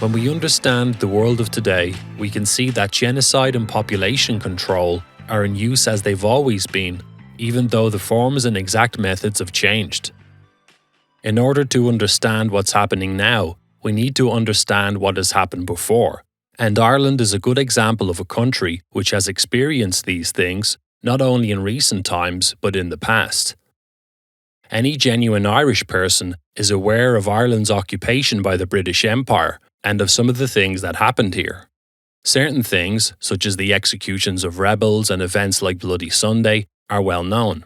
When we understand the world of today, we can see that genocide and population control are in use as they've always been, even though the forms and exact methods have changed. In order to understand what's happening now, we need to understand what has happened before. And Ireland is a good example of a country which has experienced these things, not only in recent times, but in the past. Any genuine Irish person is aware of Ireland's occupation by the British Empire and of some of the things that happened here. Certain things, such as the executions of rebels and events like Bloody Sunday, are well known.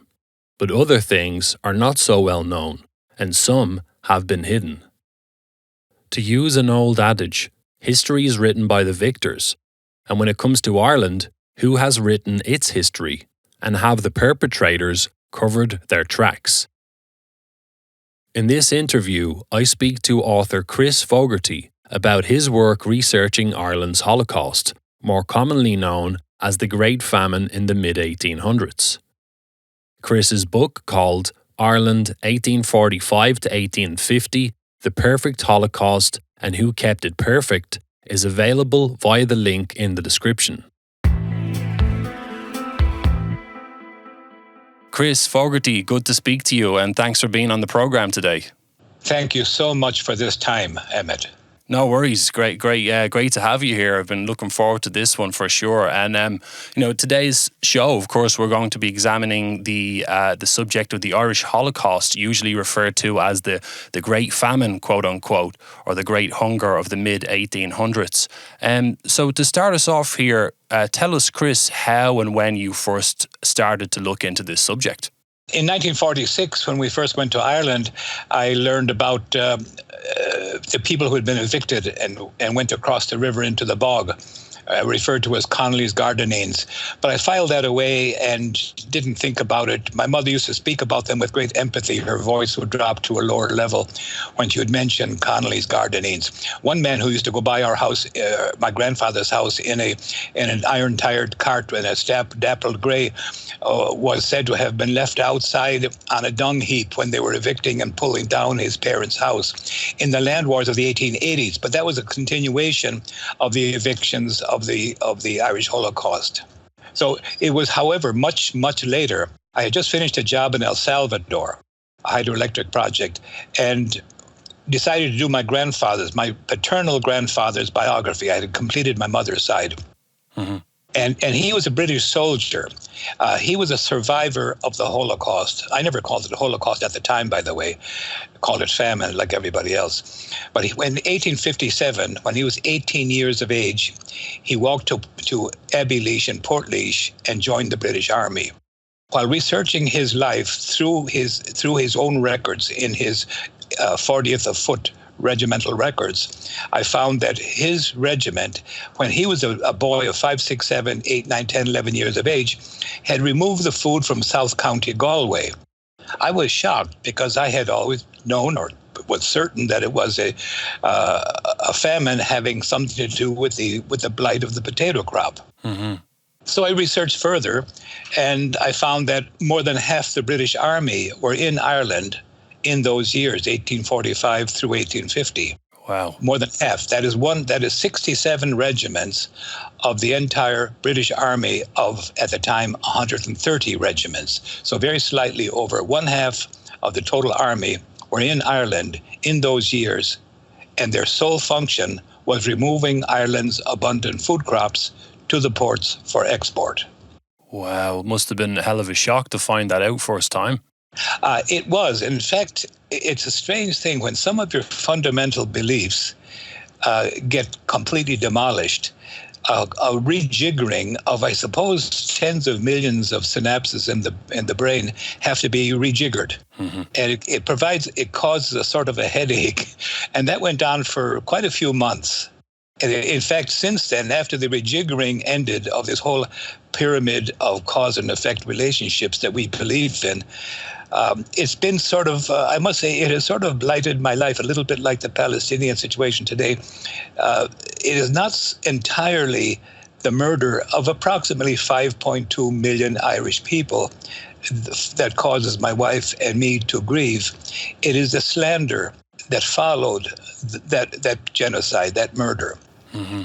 But other things are not so well known, and some have been hidden. To use an old adage, history is written by the victors, and when it comes to Ireland, who has written its history, and have the perpetrators covered their tracks? In this interview, I speak to author Chris Fogarty about his work researching Ireland's Holocaust, more commonly known as the Great Famine in the mid-1800s. Chris's book, called Ireland 1845 to 1850, The Perfect Holocaust and Who Kept It Perfect, is available via the link in the description. Chris Fogarty, good to speak to you, and thanks for being on the program today. Thank you so much for this time, Emmett. No worries. Great to have you here. I've been looking forward to this one for sure. And today's show, of course, we're going to be examining the subject of the Irish Holocaust, usually referred to as the Great Famine, quote unquote, or the Great Hunger of the mid-1800s. So to start us off here, tell us, Chris, how and when you first started to look into this subject. In 1946, when we first went to Ireland, I learned about the people who had been evicted and went across the river into the bog, referred to as Connolly's Gardanines. But I filed that away and didn't think about it. My mother used to speak about them with great empathy. Her voice would drop to a lower level when she would mention Connolly's Gardanines. One man who used to go by our house, my grandfather's house, in an iron-tired cart in a dappled grey, was said to have been left outside on a dung heap when they were evicting and pulling down his parents' house in the land wars of the 1880s. But that was a continuation of the evictions of the Irish Holocaust. So it was, however, much, much later. I had just finished a job in El Salvador, a hydroelectric project, and decided to do my paternal grandfather's biography. I had completed my mother's side. Mm-hmm. And he was a British soldier. He was a survivor of the Holocaust. I never called it the Holocaust at the time, by the way. I called it famine, like everybody else. But in 1857, when he was 18 years of age, he walked to Abbeyleash and Portlaoise and joined the British Army. While researching his life through his own records in his 40th of Foot regimental records, I found that his regiment, when he was a boy of 5, 6, 7, 8, 9, 10, 11 years of age, had removed the food from South County Galway. I was shocked because I had always known or was certain that it was a famine having something to do with the blight of the potato crop. Mm-hmm. So I researched further, and I found that more than half the British Army were in Ireland in those years, 1845 through 1850. Wow. More than half. That is 67 regiments of the entire British Army of, at the time, 130 regiments. So very slightly over one half of the total army were in Ireland in those years, and their sole function was removing Ireland's abundant food crops to the ports for export. Wow, it must have been a hell of a shock to find that out first time. It was. In fact, it's a strange thing when some of your fundamental beliefs get completely demolished. A rejiggering of, I suppose, tens of millions of synapses in the brain have to be rejiggered. Mm-hmm. And it causes a sort of a headache. And that went on for quite a few months. And in fact, since then, after the rejiggering ended of this whole pyramid of cause and effect relationships that we believe in, it's been sort of, I must say, it has sort of blighted my life a little bit like the Palestinian situation today. It is not entirely the murder of approximately 5.2 million Irish people that causes my wife and me to grieve. It is the slander that followed that genocide, that murder.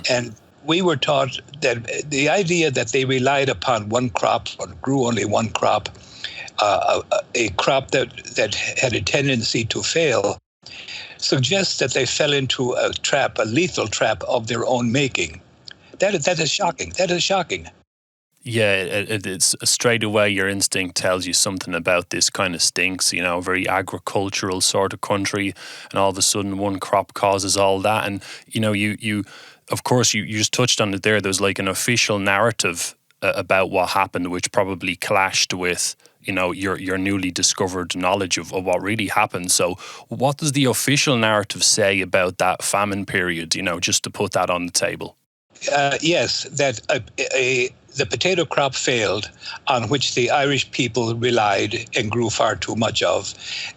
And we were taught that the idea that they relied upon one crop or grew only one crop, a crop that had a tendency to fail, suggests that they fell into a trap, a lethal trap of their own making. That is shocking. That is shocking. Yeah, it's straight away your instinct tells you something about this kind of stinks, you know, very agricultural sort of country, and all of a sudden one crop causes all that. And, you know, you of course, you just touched on it there. There's like an official narrative about what happened, which probably clashed with, you know, your newly discovered knowledge of what really happened. So what does the official narrative say about that famine period, you know, just to put that on the table? Yes, that the potato crop failed, on which the Irish people relied and grew far too much of.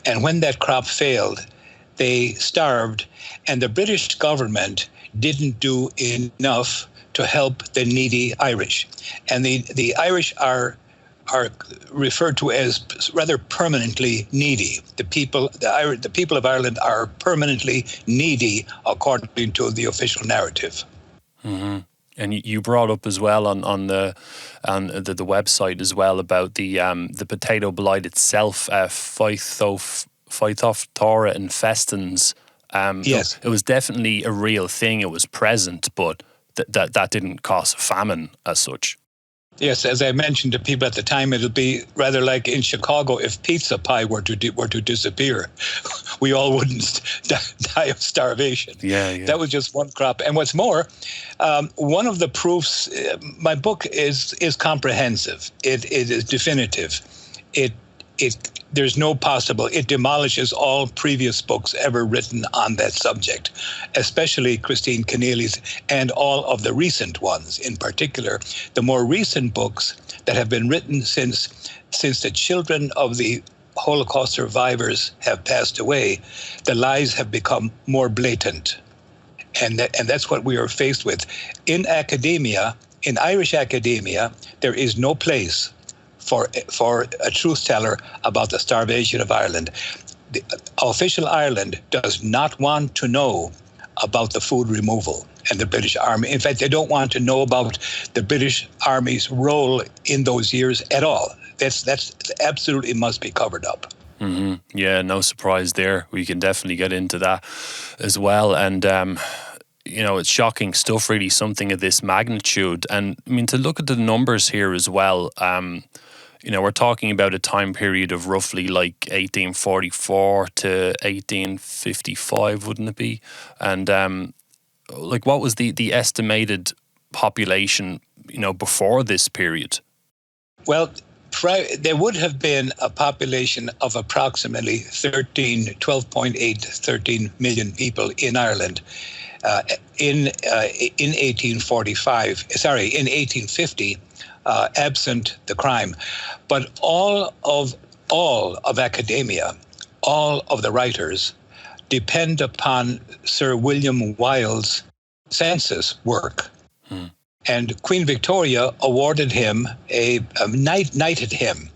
And when that crop failed, they starved, and the British government didn't do enough to help the needy Irish. And the Irish are referred to as rather permanently needy. The people of Ireland are permanently needy, according to the official narrative. Mm-hmm. And you brought up as well on the website as well about the potato blight itself, Phytophthora infestans. Yes, it was definitely a real thing. It was present, but that didn't cause famine as such. Yes, as I mentioned to people at the time, it'll be rather like in Chicago if pizza pie were to disappear. We all wouldn't die of starvation. Yeah. That was just one crop. And what's more, one of the proofs, my book is comprehensive. It is definitive. There's no possible. It demolishes all previous books ever written on that subject, especially Christine Keneally's and all of the recent ones. In particular, the more recent books that have been written since the children of the Holocaust survivors have passed away, the lies have become more blatant. And that's what we are faced with. In academia, in Irish academia, there is no place for a truth teller about the starvation of Ireland. The official Ireland does not want to know about the food removal and the British Army. In fact, they don't want to know about the British Army's role in those years at all. That's absolutely must be covered up. Mm-hmm. Yeah, no surprise there. We can definitely get into that as well. And you know, it's shocking stuff, really, something of this magnitude. And I mean, to look at the numbers here as well, you know, we're talking about a time period of roughly like 1844 to 1855, wouldn't it be? And like, what was the estimated population, you know, before this period? Well, there would have been a population of approximately 13 million people in Ireland in 1850, absent the crime. But all of academia, all of the writers, depend upon Sir William Wilde's census work. And Queen Victoria awarded him knighted him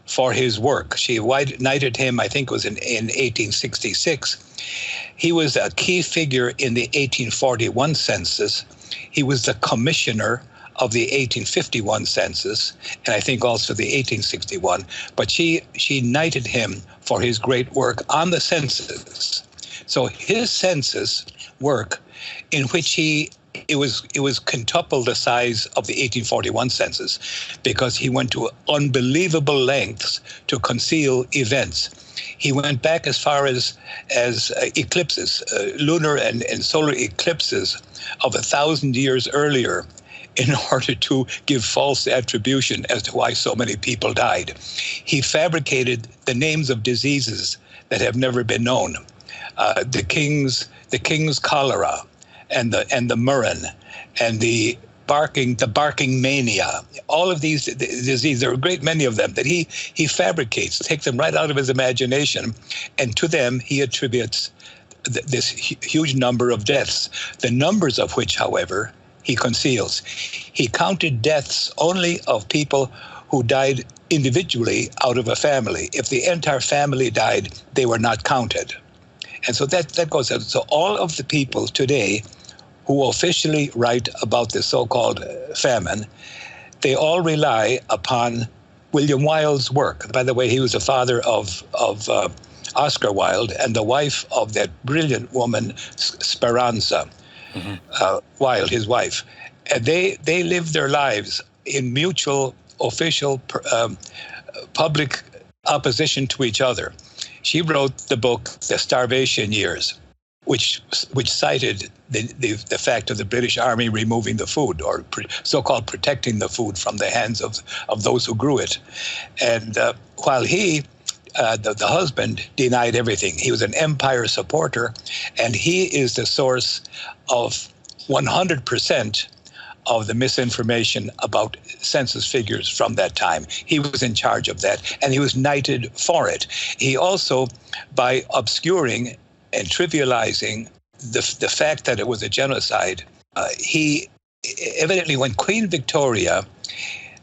for his work. She knighted him, I think it was in 1866. He was a key figure in the 1841 census. He was the commissioner of the 1851 census, and I think also the 1861. But she knighted him for his great work on the census. So his census work, in which it was quintuple the size of the 1841 census, because he went to unbelievable lengths to conceal events. He went back as far as eclipses, lunar and solar eclipses of 1,000 years earlier, in order to give false attribution as to why so many people died. He fabricated the names of diseases that have never been known, the king's cholera, and the murrain, and the barking mania. All of these diseases, there are a great many of them that he fabricates, takes them right out of his imagination, and to them he attributes this huge number of deaths, the numbers of which, however, he conceals. He counted deaths only of people who died individually out of a family. If the entire family died, they were not counted. And so that goes out. So all of the people today who officially write about the so-called famine, they all rely upon William Wilde's work. By the way, he was the father of Oscar Wilde and the wife of that brilliant woman, Speranza Wilde, his wife. And they lived their lives in mutual, official, public opposition to each other. She wrote the book, The Starvation Years, which cited the fact of the British Army removing the food, or so-called protecting the food from the hands of those who grew it. And while he, the husband, denied everything. He was an empire supporter, and he is the source of 100% of the misinformation about census figures from that time. He was in charge of that, and he was knighted for it. He also, by obscuring and trivializing the fact that it was a genocide, he evidently, when Queen Victoria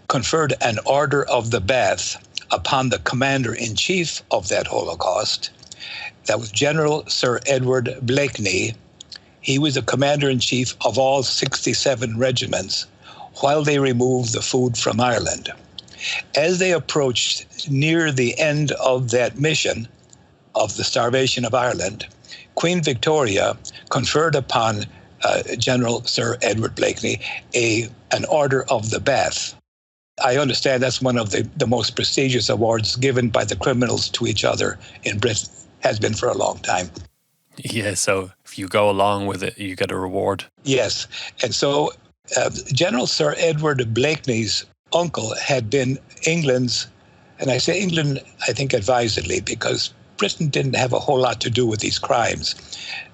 conferred an Order of the Bath upon the commander-in-chief of that Holocaust, that was General Sir Edward Blakeney. He was the commander-in-chief of all 67 regiments while they removed the food from Ireland. As they approached near the end of that mission of the starvation of Ireland, Queen Victoria conferred upon General Sir Edward Blakeney an Order of the Bath. I understand that's one of the most prestigious awards given by the criminals to each other in Britain, has been for a long time. Yeah, so if you go along with it, you get a reward. Yes, and so General Sir Edward Blakeney's uncle had been England's, and I say England, I think advisedly, because Britain didn't have a whole lot to do with these crimes.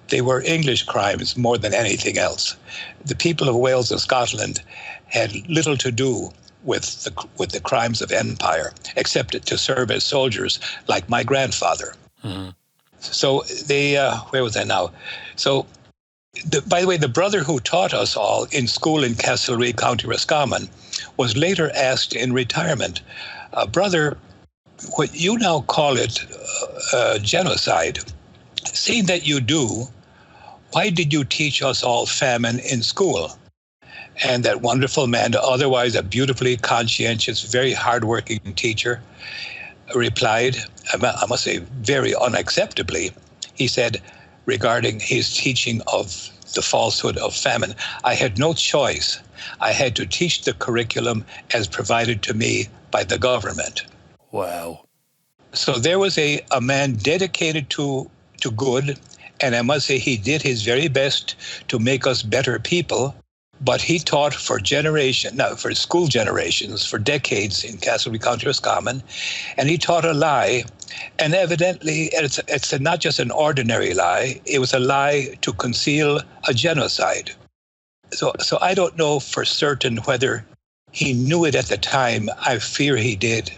They were English crimes more than anything else. The people of Wales and Scotland had little to do with the crimes of empire, except to serve as soldiers, like my grandfather. Mm-hmm. So they, where was I now? So, by the way, the brother who taught us all in school in Castlereagh, County Roscommon, was later asked in retirement, brother, what you now call it genocide, seeing that you do, why did you teach us all famine in school? And that wonderful man, otherwise a beautifully conscientious, very hardworking teacher, replied, I must say very unacceptably, he said, regarding his teaching of the falsehood of famine, I had no choice. I had to teach the curriculum as provided to me by the government. Wow. So there was a man dedicated to good, and I must say he did his very best to make us better people. But he taught for school generations, for decades in Castlereagh, County Roscommon, and he taught a lie. And evidently, it's not just an ordinary lie. It was a lie to conceal a genocide. So I don't know for certain whether he knew it at the time. I fear he did.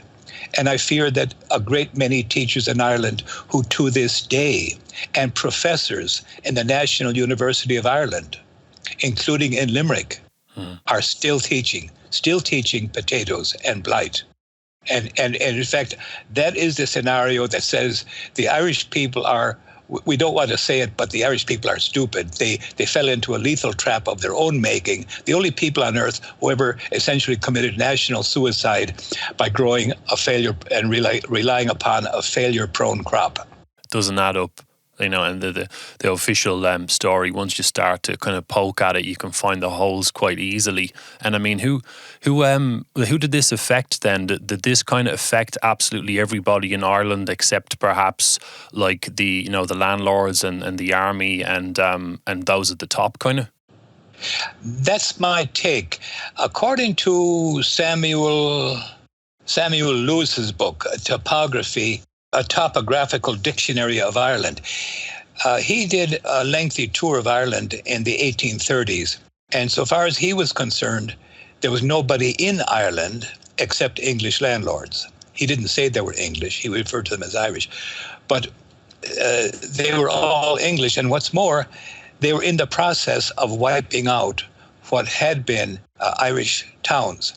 And I fear that a great many teachers in Ireland who to this day, and professors in the National University of Ireland, including in Limerick, are still teaching potatoes and blight. And in fact, that is the scenario that says the Irish people are, we don't want to say it, but the Irish people are stupid. They fell into a lethal trap of their own making. The only people on earth who ever essentially committed national suicide by growing a failure and relying upon a failure-prone crop. Doesn't add up. And the official story, once you start to kind of poke at it, you can find the holes quite easily. And I mean, who did this affect then? Did this kind of affect absolutely everybody in Ireland except perhaps like the landlords and the army and those at the top kind of? That's my take. According to Samuel Lewis's book, A Topographical Dictionary of Ireland. He did a lengthy tour of Ireland in the 1830s. And so far as he was concerned, there was nobody in Ireland except English landlords. He didn't say they were English. He referred to them as Irish. But they were all English. And what's more, they were in the process of wiping out what had been Irish towns.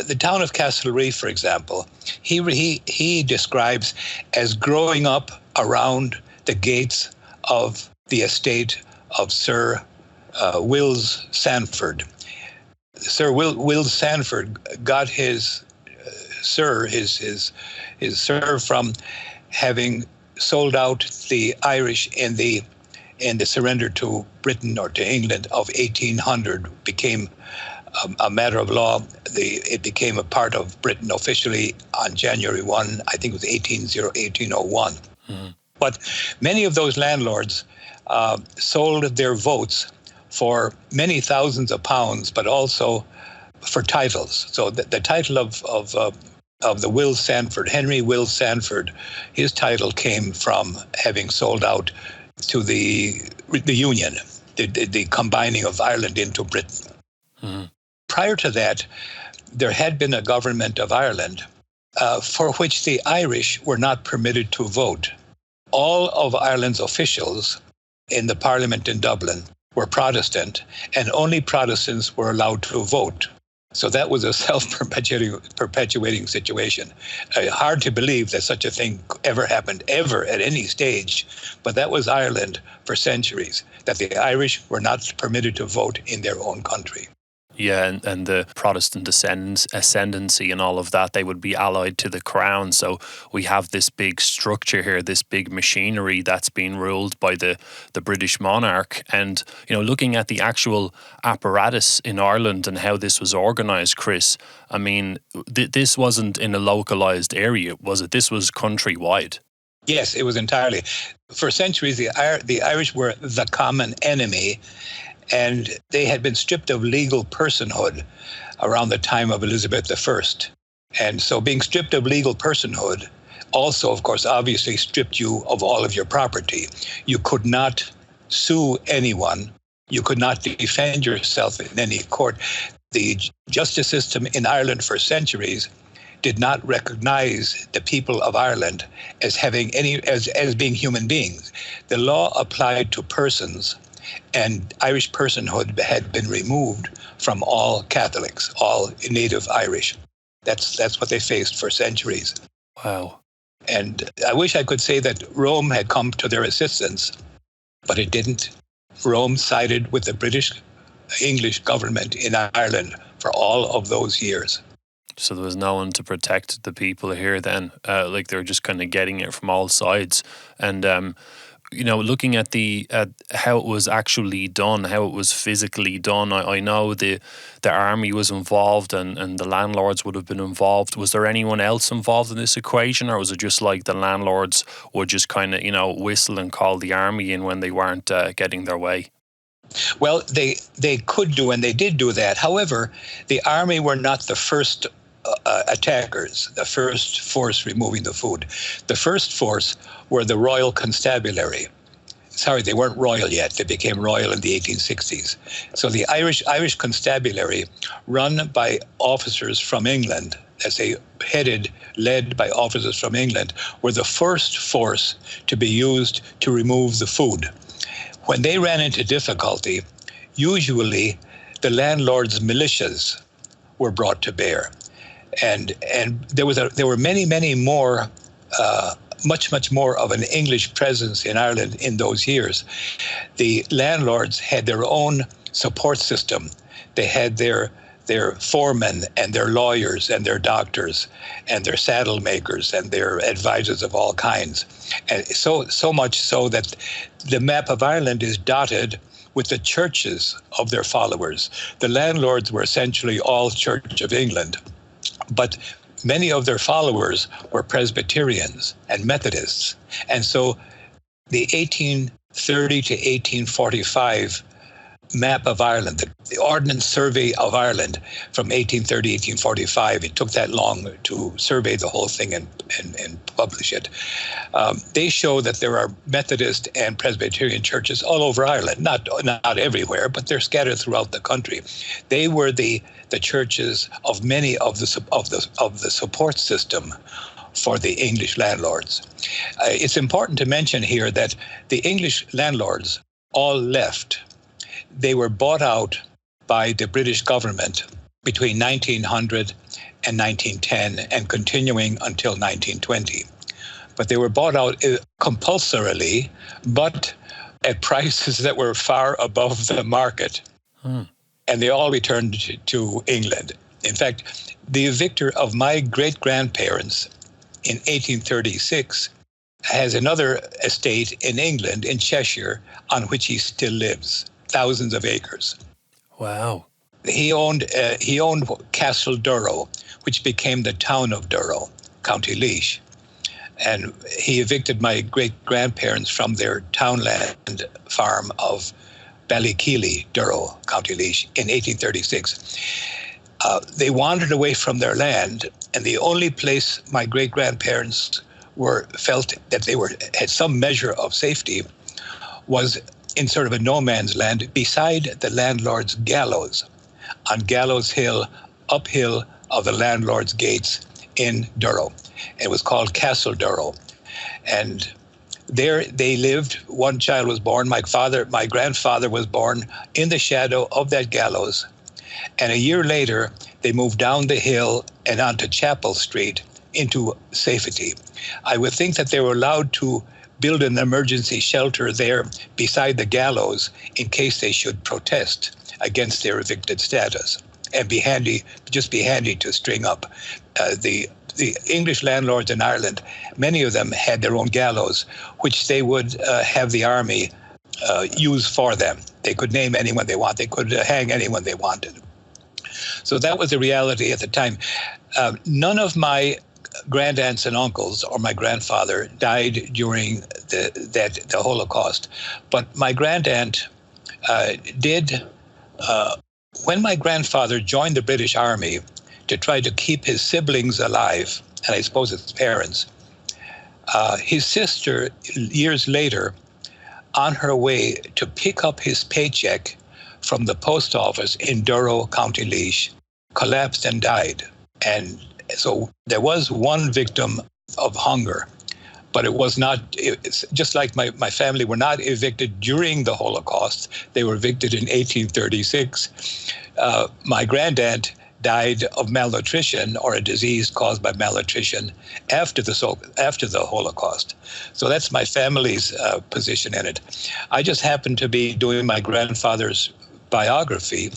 The town of Castlereagh, for example, he describes as growing up around the gates of the estate of Sir Wills Sanford. Sir Will Sanford got his sir from having sold out the Irish in the surrender to Britain or to England of 1800. Became a matter of law. It became a part of Britain officially on January 1, I think it was 1801. Mm-hmm. But many of those landlords sold their votes for many thousands of pounds, but also for titles. So the title of the Will Sanford, Henry Will Sanford, his title came from having sold out to the Union, the combining of Ireland into Britain. Mm-hmm. Prior to that, there had been a government of Ireland for which the Irish were not permitted to vote. All of Ireland's officials in the Parliament in Dublin were Protestant, and only Protestants were allowed to vote. So that was a self-perpetuating situation. Hard to believe that such a thing ever happened, ever, at any stage. But that was Ireland for centuries, that the Irish were not permitted to vote in their own country. Yeah, and the Protestant ascendancy and all of that, they would be allied to the crown. So we have this big structure here, this big machinery that's being ruled by the British monarch. And, you know, looking at the actual apparatus in Ireland and how this was organised, Chris, I mean, this wasn't in a localised area, was it? This was countrywide. Yes, it was entirely. For centuries, the Irish were the common enemy, and they had been stripped of legal personhood around the time of Elizabeth I. And so being stripped of legal personhood also, of course, obviously stripped you of all of your property. You could not sue anyone. You could not defend yourself in any court. The justice system in Ireland for centuries did not recognize the people of Ireland as having as being human beings. The law applied to persons, and Irish personhood had been removed from all Catholics, all native Irish. That's what they faced for centuries. Wow. And I wish I could say that Rome had come to their assistance, but it didn't. Rome sided with the English government in Ireland for all of those years. So there was no one to protect the people here then. Like they were just kind of getting it from all sides. And you know, looking at how it was actually done, how it was physically done, I know the army was involved and the landlords would have been involved. Was there anyone else involved in this equation, or was it just like the landlords would just kind of, you know, whistle and call the army in when they weren't getting their way? Well, they could do, and they did do that. However, the army were not the first attackers, the first force removing the food. The first force were the Royal Constabulary. Sorry, they weren't royal yet. They became royal in the 1860s. So the Irish Constabulary, run by officers from England, led by officers from England, were the first force to be used to remove the food. When they ran into difficulty, usually the landlords' militias were brought to bear. And there were many more, much more of an English presence in Ireland in those years. The landlords had their own support system. They had their foremen and their lawyers and their doctors and their saddle makers and their advisors of all kinds. And so much so that the map of Ireland is dotted with the churches of their followers. The landlords were essentially all Church of England, but many of their followers were Presbyterians and Methodists. And so the 1830 to 1845 map of Ireland, the Ordnance Survey of Ireland from 1830 to 1845, it took that long to survey the whole thing and publish it. They show that there are Methodist and Presbyterian churches all over Ireland, not everywhere, but they're scattered throughout the country. They were the churches of many of the support system for the English landlords. It's important to mention here that the English landlords all left. They were bought out by the British government between 1900 and 1910 and continuing until 1920. But they were bought out compulsorily, but at prices that were far above the market. And they all returned to England. In fact, the evictor of my great-grandparents in 1836 has another estate in England, in Cheshire, on which he still lives, thousands of acres. Wow. He owned Castle Durrow, which became the town of Durrow, County Laois. And he evicted my great-grandparents from their townland farm of Ballykeely, Durrow, County Laois, in 1836. They wandered away from their land, and the only place my great-grandparents felt that they had some measure of safety was in sort of a no man's land beside the landlord's gallows, on Gallows Hill, uphill of the landlord's gates in Durrow. It was called Castle Durrow. And there they lived. One child was born. My grandfather was born in the shadow of that gallows. And a year later, they moved down the hill and onto Chapel Street into safety. I would think that they were allowed to build an emergency shelter there beside the gallows in case they should protest against their evicted status, and be handy to string up. The English landlords in Ireland, many of them had their own gallows, which they would have the army use for them. They could name anyone they want. They could hang anyone they wanted. So that was the reality at the time. None of my grandaunts and uncles or my grandfather died during the Holocaust, but my grandaunt did. When my grandfather joined the British Army to try to keep his siblings alive, and I suppose his parents, his sister, years later, on her way to pick up his paycheck from the post office in Durrow, County Laois, collapsed and died. And so there was one victim of hunger, but it was not, it's just like my family were not evicted during the Holocaust. They were evicted in 1836. My grandaunt died of malnutrition, or a disease caused by malnutrition, after the Holocaust. So that's my family's position in it. I just happened to be doing my grandfather's biography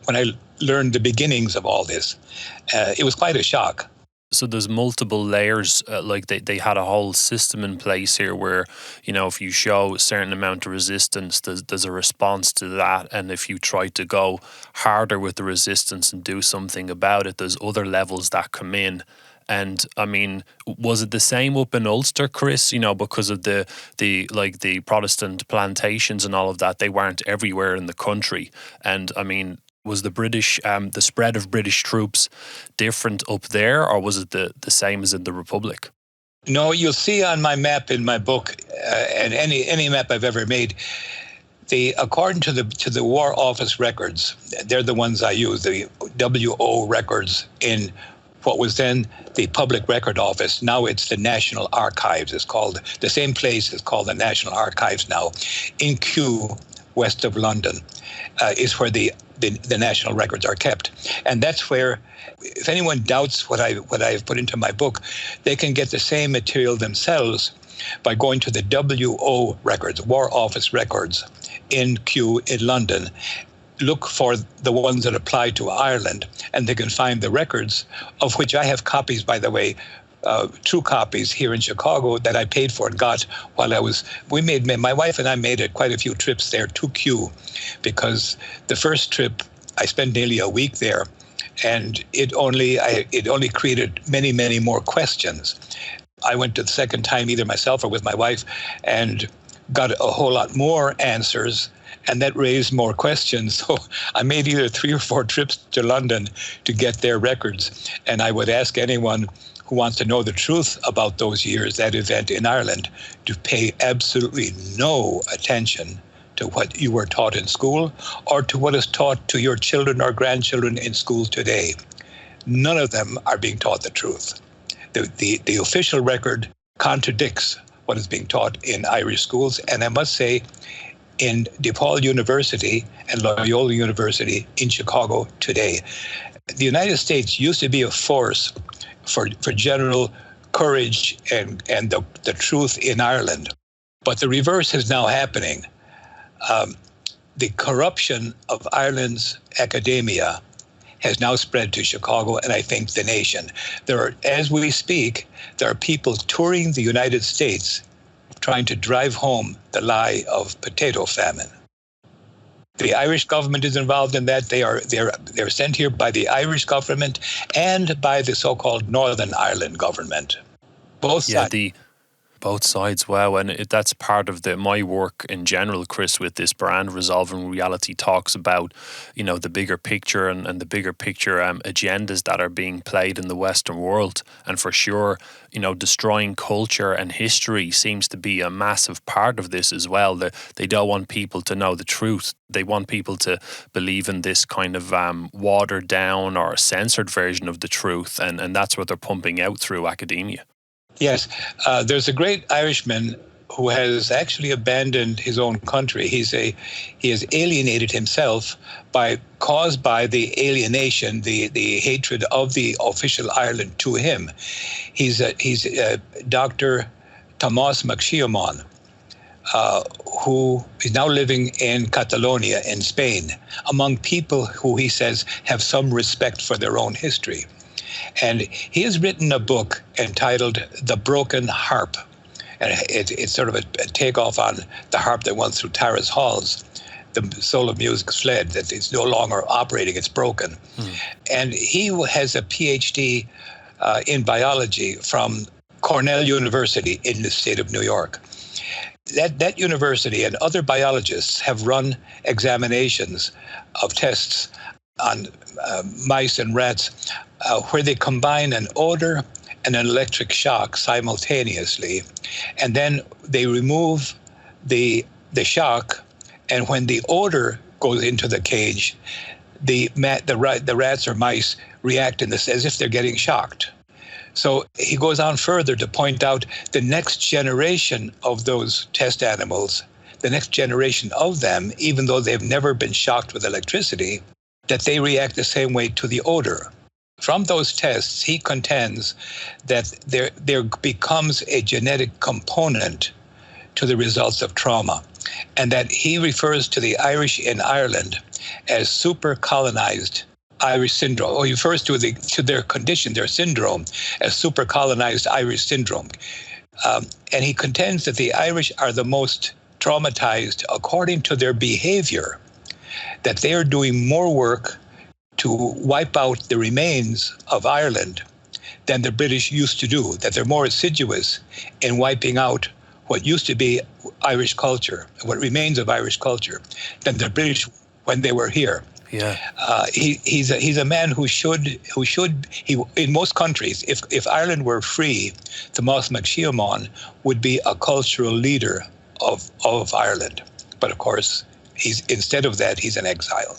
when I learned the beginnings of all this. It was quite a shock. So there's multiple layers, like they had a whole system in place here where, if you show a certain amount of resistance, there's a response to that. And if you try to go harder with the resistance and do something about it, there's other levels that come in. And I mean, was it the same up in Ulster, Chris? Because of the Protestant plantations and all of that, they weren't everywhere in the country. And I mean, was the British, the spread of British troops different up there, or was it the same as in the Republic? No, you'll see on my map in my book, and any map I've ever made, according to the War Office records, they're the ones I use, the WO records in what was then the Public Record Office. Now it's the National Archives. It's called, the same place is called the National Archives now. In Kew, west of London, is where the national records are kept. And that's where, if anyone doubts what I've put into my book, they can get the same material themselves by going to the WO records, War Office records, in Kew in London. Look for the ones that apply to Ireland, and they can find the records, of which I have copies, by the way, true copies here in Chicago that I paid for and got while my wife and I made quite a few trips there to Kew, because the first trip I spent nearly a week there, and it only created many, many more questions. I went to the second time either myself or with my wife and got a whole lot more answers, and that raised more questions. So I made either 3 or 4 trips to London to get their records, and I would ask anyone who wants to know the truth about those years, that event in Ireland, to pay absolutely no attention to what you were taught in school or to what is taught to your children or grandchildren in school today. None of them are being taught the truth. The official record contradicts what is being taught in Irish schools, and I must say, in DePaul University and Loyola University in Chicago today. The United States used to be a force for general courage and the truth in Ireland. But the reverse is now happening. the corruption of Ireland's academia has now spread to Chicago and I think the nation. As we speak, there are people touring the United States trying to drive home the lie of potato famine. The Irish government is involved in that. They're sent here by the Irish government and by the so-called Northern Ireland government. Both sides. Both sides, wow. And that's part of my work in general, Chris, with this brand. Resolving Reality talks about, the bigger picture and the bigger picture agendas that are being played in the Western world. And for sure, destroying culture and history seems to be a massive part of this as well. They don't want people to know the truth. They want people to believe in this kind of watered down or censored version of the truth. And that's what they're pumping out through academia. Yes, there's a great Irishman who has actually abandoned his own country. He has alienated himself caused by the alienation, the hatred of the official Ireland to him. He's Dr. Tomás McShiamon, who is now living in Catalonia in Spain, among people who he says have some respect for their own history. And he has written a book entitled The Broken Harp. And it's sort of a takeoff on the harp that went through Tara's halls. The soul of music fled, that it's no longer operating, it's broken. And he has a PhD in biology from Cornell University in the state of New York. That university and other biologists have run examinations of tests on mice and rats where they combine an odor and an electric shock simultaneously, and then they remove the shock, and when the odor goes into the cage, the rats or mice react as if they're getting shocked. So he goes on further to point out the next generation of those test animals, the next generation of them, even though they've never been shocked with electricity, that they react the same way to the odor. From those tests, he contends that there becomes a genetic component to the results of trauma, and that he refers to the Irish in Ireland as super colonized Irish syndrome, or he refers to their condition, their syndrome, as super colonized Irish syndrome. And he contends that the Irish are the most traumatized according to their behavior, that they are doing more work to wipe out the remains of Ireland than the British used to do, that they're more assiduous in wiping out what used to be Irish culture, what remains of Irish culture, than the British when they were here. Yeah. He's a man who should in most countries, if Ireland were free, Tomás McShiamon would be a cultural leader of Ireland. But of course, instead of that, he's in exile.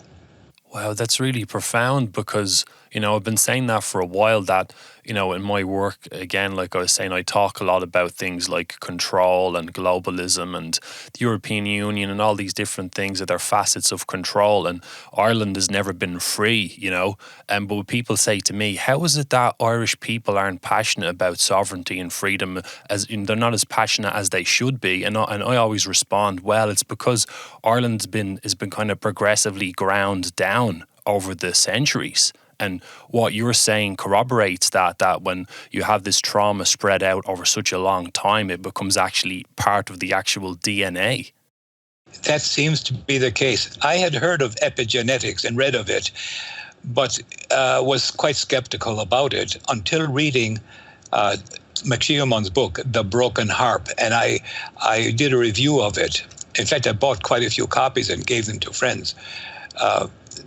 Wow, that's really profound, because, I've been saying that for a while, that, in my work, again, like I was saying, I talk a lot about things like control and globalism and the European Union and all these different things that are facets of control. And Ireland has never been free, but when people say to me, how is it that Irish people aren't passionate about sovereignty and freedom, as they're not as passionate as they should be? And I always respond, well, it's because Ireland's has been kind of progressively ground down over the centuries. And what you're saying corroborates that when you have this trauma spread out over such a long time, it becomes actually part of the actual DNA. That seems to be the case. I had heard of epigenetics and read of it, but was quite skeptical about it until reading McShiamon's book, The Broken Harp, and I did a review of it. In fact, I bought quite a few copies and gave them to friends.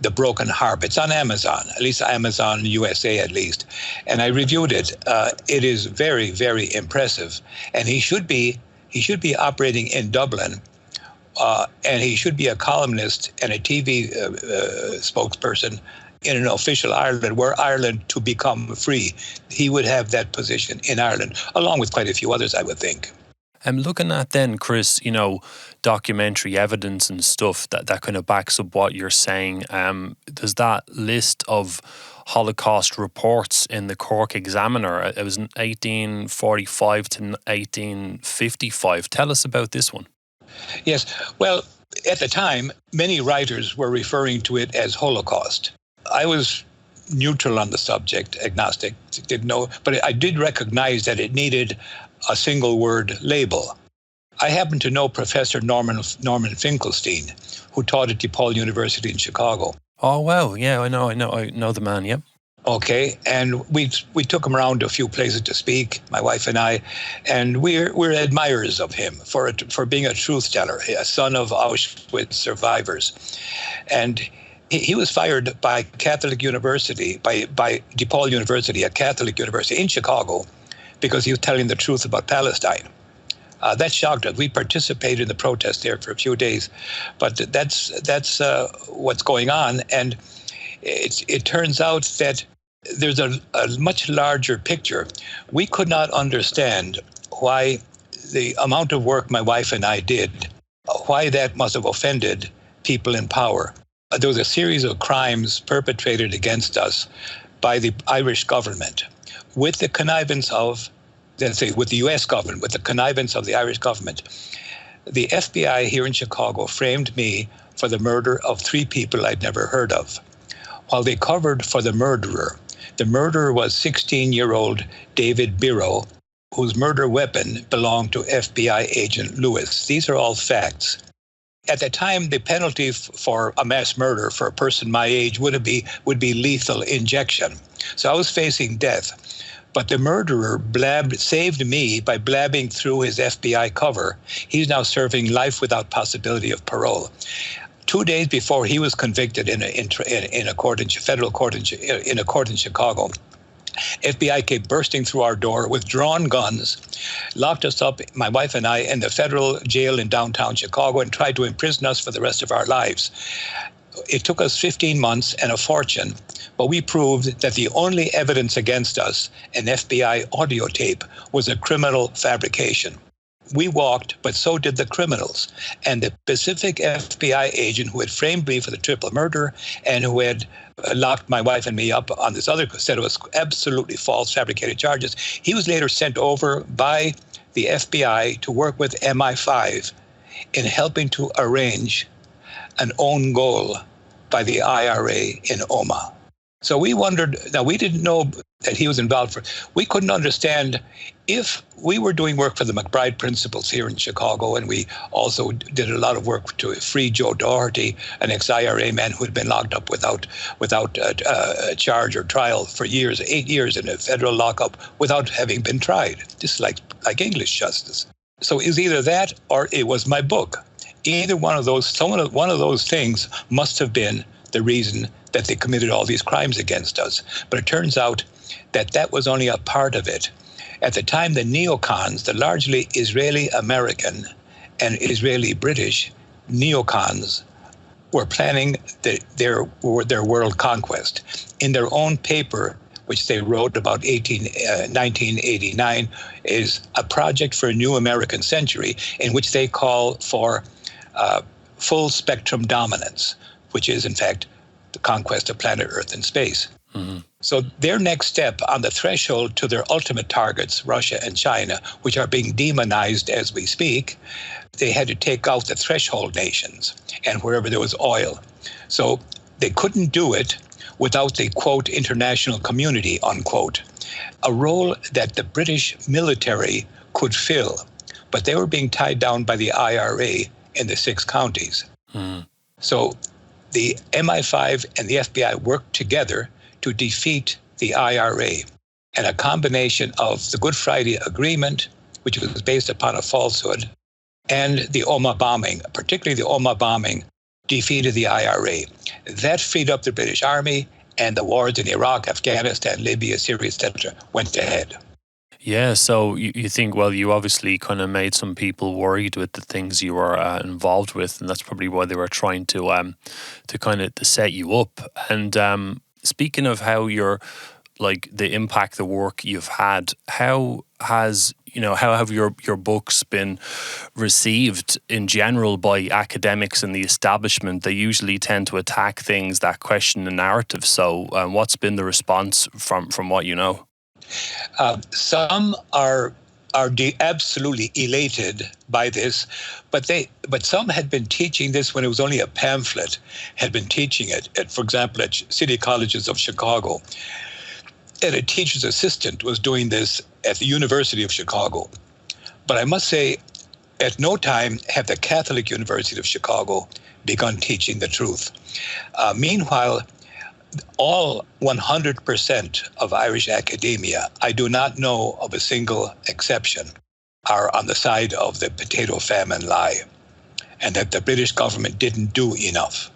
The Broken Harp. It's on Amazon, at least Amazon USA at least. And I reviewed it. It is very, very impressive. And he should be operating in Dublin, and he should be a columnist and a TV spokesperson in an official Ireland, were Ireland to become free. He would have that position in Ireland, along with quite a few others, I would think. I'm looking at then, Chris, documentary evidence and stuff that kind of backs up what you're saying. There's that list of Holocaust reports in the Cork Examiner. It was 1845 to 1855. Tell us about this one. Yes, well, At the time, many writers were referring to it as Holocaust. I was neutral on the subject, agnostic, didn't know, but I did recognize that it needed a single word label. I happen to know Professor Norman Finkelstein, who taught at DePaul University in Chicago. Oh, wow. Yeah, I know the man, yeah. Okay, and we took him around to a few places to speak, my wife and I, and we're admirers of him for being a truth teller, a son of Auschwitz survivors. And he was fired by Catholic University, by DePaul University, a Catholic university in Chicago, because he was telling the truth about Palestine. That shocked us. We participated in the protest there for a few days, but that's what's going on. And it turns out that there's a much larger picture. We could not understand why the amount of work my wife and I did, why that must have offended people in power. There was a series of crimes perpetrated against us by the Irish government with the connivance of, let's say, with the U.S. government, with the connivance of the Irish government. The FBI here in Chicago framed me for the murder of 3 people I'd never heard of, while they covered for the murderer. The murderer was 16-year-old David Biro, whose murder weapon belonged to FBI agent Lewis. These are all facts. At the time, the penalty for a mass murder for a person my age would be lethal injection. So I was facing death. But the murderer saved me by blabbing through his FBI cover. He's now serving life without possibility of parole. 2 days before he was convicted in a court in federal court in a court in Chicago, FBI came bursting through our door with drawn guns, locked us up, my wife and I, in the federal jail in downtown Chicago and tried to imprison us for the rest of our lives. It took us 15 months and a fortune, but we proved that the only evidence against us, an FBI audio tape, was a criminal fabrication. We walked, but so did the criminals. And the specific FBI agent who had framed me for the triple murder and who had locked my wife and me up on this other set of absolutely false fabricated charges, he was later sent over by the FBI to work with MI5 in helping to arrange an own goal by the IRA in Omagh. So we wondered, now we didn't know that he was involved. We couldn't understand if we were doing work for the McBride Principles here in Chicago, and we also did a lot of work to free Joe Doherty, an ex-IRA man who had been locked up without charge or trial for years, 8 years in a federal lockup without having been tried, just like English justice. So it was either that or it was my book. Either one of those, one of those things must have been the reason that they committed all these crimes against us. But it turns out that that was only a part of it. At the time, the neocons, the largely Israeli-American and Israeli-British neocons, were planning their world conquest. In their own paper, which they wrote about 1989, is a project for a new American century, in which they call for full spectrum dominance, which is, in fact, the conquest of planet Earth and space. Mm-hmm. So their next step on the threshold to their ultimate targets, Russia and China, which are being demonized as we speak, they had to take out the threshold nations and wherever there was oil. So they couldn't do it without the, quote, international community, unquote, a role that the British military could fill. But they were being tied down by the IRA in the 6 counties. Mm. So the MI5 and the FBI worked together to defeat the IRA. And a combination of the Good Friday Agreement, which was based upon a falsehood, and the Omagh bombing, particularly the Omagh bombing, defeated the IRA. That freed up the British Army, and the wars in Iraq, Afghanistan, Libya, Syria, etc. went ahead. Yeah, so you think, well, you obviously kind of made some people worried with the things you were involved with, and that's probably why they were trying to kind of to set you up. And speaking of how you're, like, the impact the work you've had, how have your books been received in general by academics and the establishment? They usually tend to attack things that question the narrative. So what's been the response from what you know? Some are are absolutely elated by this, but some had been teaching this when it was only a pamphlet, had been teaching it, for example, at city colleges of Chicago. And a teacher's assistant was doing this at the University of Chicago. But I must say, at no time have the Catholic University of Chicago begun teaching the truth. Meanwhile, all 100% of Irish academia, I do not know of a single exception, are on the side of the potato famine lie, and that the British government didn't do enough.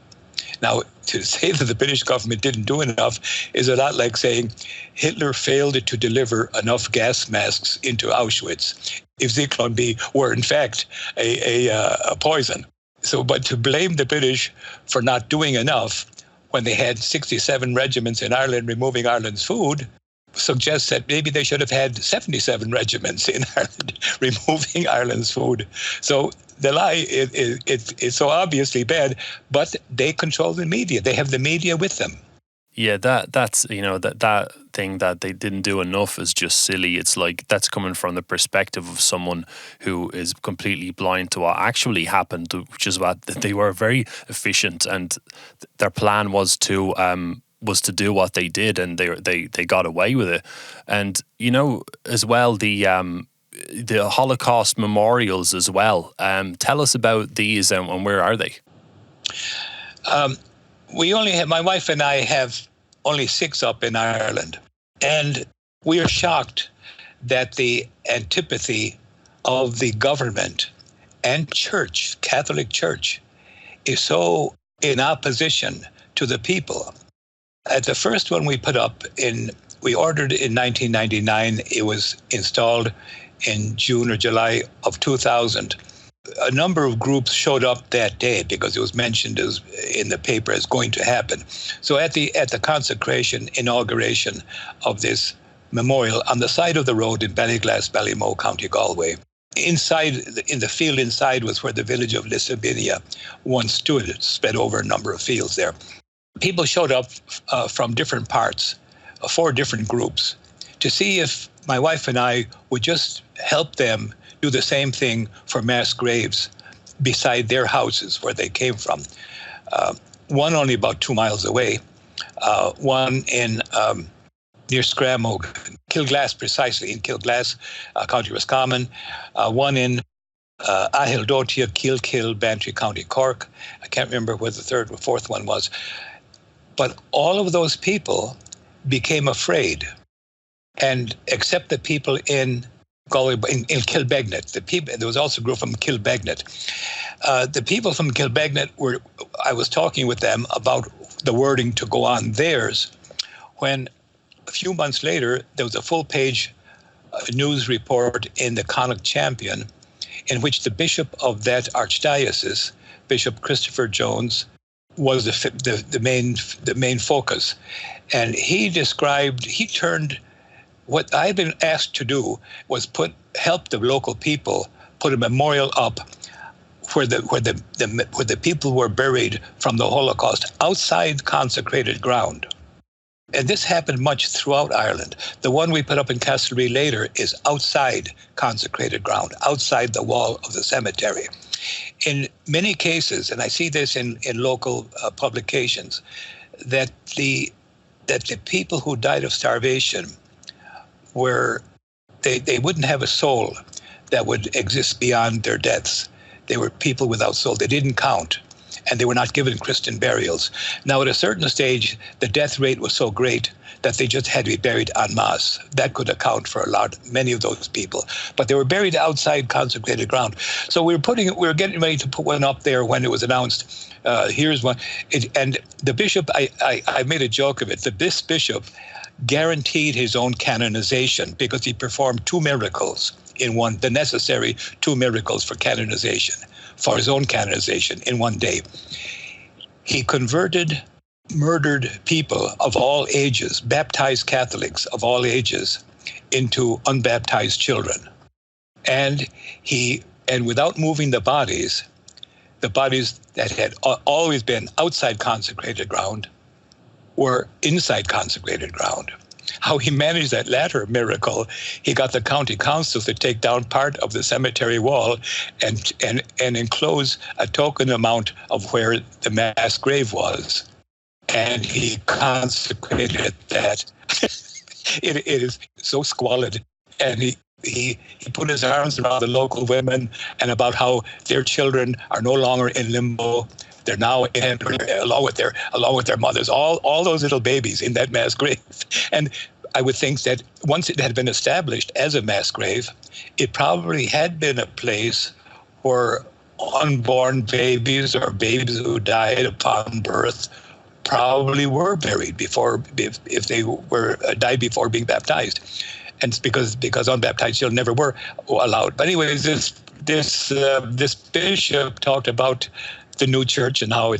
Now, to say that the British government didn't do enough is a lot like saying Hitler failed to deliver enough gas masks into Auschwitz if Zyklon B were in fact a poison. So, but to blame the British for not doing enough when they had 67 regiments in Ireland removing Ireland's food suggests that maybe they should have had 77 regiments in Ireland removing Ireland's food. So the lie is so obviously bad, but they control the media. They have the media with them. Yeah, that's that thing that they didn't do enough is just silly. It's like that's coming from the perspective of someone who is completely blind to what actually happened, which is what they were very efficient, and their plan was to do what they did, and they got away with it. And as well, the Holocaust memorials as well. Tell us about these and where are they? My wife and I have only 6 up in Ireland. And we are shocked that the antipathy of the government and church, Catholic Church, is so in opposition to the people. At the first one we put up we ordered in 1999. It was installed in June or July of 2000. A number of groups showed up that day because it was mentioned in the paper as going to happen. So at the consecration, inauguration of this memorial on the side of the road in Ballyglass, Ballymoe, County Galway, inside, in the field inside was where the village of Lissabinia once stood. It spread over a number of fields there. People showed up from different parts, 4 different groups, to see if my wife and I would just help them do the same thing for mass graves beside their houses where they came from. One only about 2 miles away, one in near Scramog, Kilglass precisely, in Kilglass, County Roscommon, one in Ahildotia, Kilkill, Bantry, County Cork. I can't remember where the 3rd or 4th one was. But all of those people became afraid, and except the people in Galway, in Kilbegnet. There was also a group from Kilbegnet. The people from Kilbegnet I was talking with them about the wording to go on theirs, when a few months later, there was a full-page news report in the Connacht Champion in which the bishop of that archdiocese, Bishop Christopher Jones, was the main focus. And he turned what I had been asked to do was help the local people put a memorial up where the people were buried from the Holocaust outside consecrated ground. And this happened much throughout Ireland. The one we put up in Castlereagh later is outside consecrated ground, outside the wall of the cemetery. In many cases, and I see this in local publications, that the people who died of starvation they wouldn't have a soul that would exist beyond their deaths. They were people without soul. They didn't count, and they were not given Christian burials. Now, at a certain stage, the death rate was so great that they just had to be buried en masse. That could account for many of those people. But they were buried outside consecrated ground. So we were getting ready to put one up there when it was announced. Here's one. And the bishop, I made a joke of it. This bishop guaranteed his own canonization because he performed 2 miracles the necessary 2 miracles for canonization, for his own canonization in one day. He converted murdered people of all ages, baptized Catholics of all ages, into unbaptized children. And without moving the bodies that had always been outside consecrated ground were inside consecrated ground. how he managed that latter miracle. He got the county council to take down part of the cemetery wall and enclose a token amount of where the mass grave was. And he consecrated that. It is so squalid. And he put his arms around the local women and about how their children are no longer in limbo. They're now in, along with their mothers, all those little babies in that mass grave. And I would think that once it had been established as a mass grave, it probably had been a place where unborn babies or babies who died upon birth probably were buried before, if they were died before being baptized. And it's because unbaptized children never were allowed. But anyways, this bishop talked about the new church and how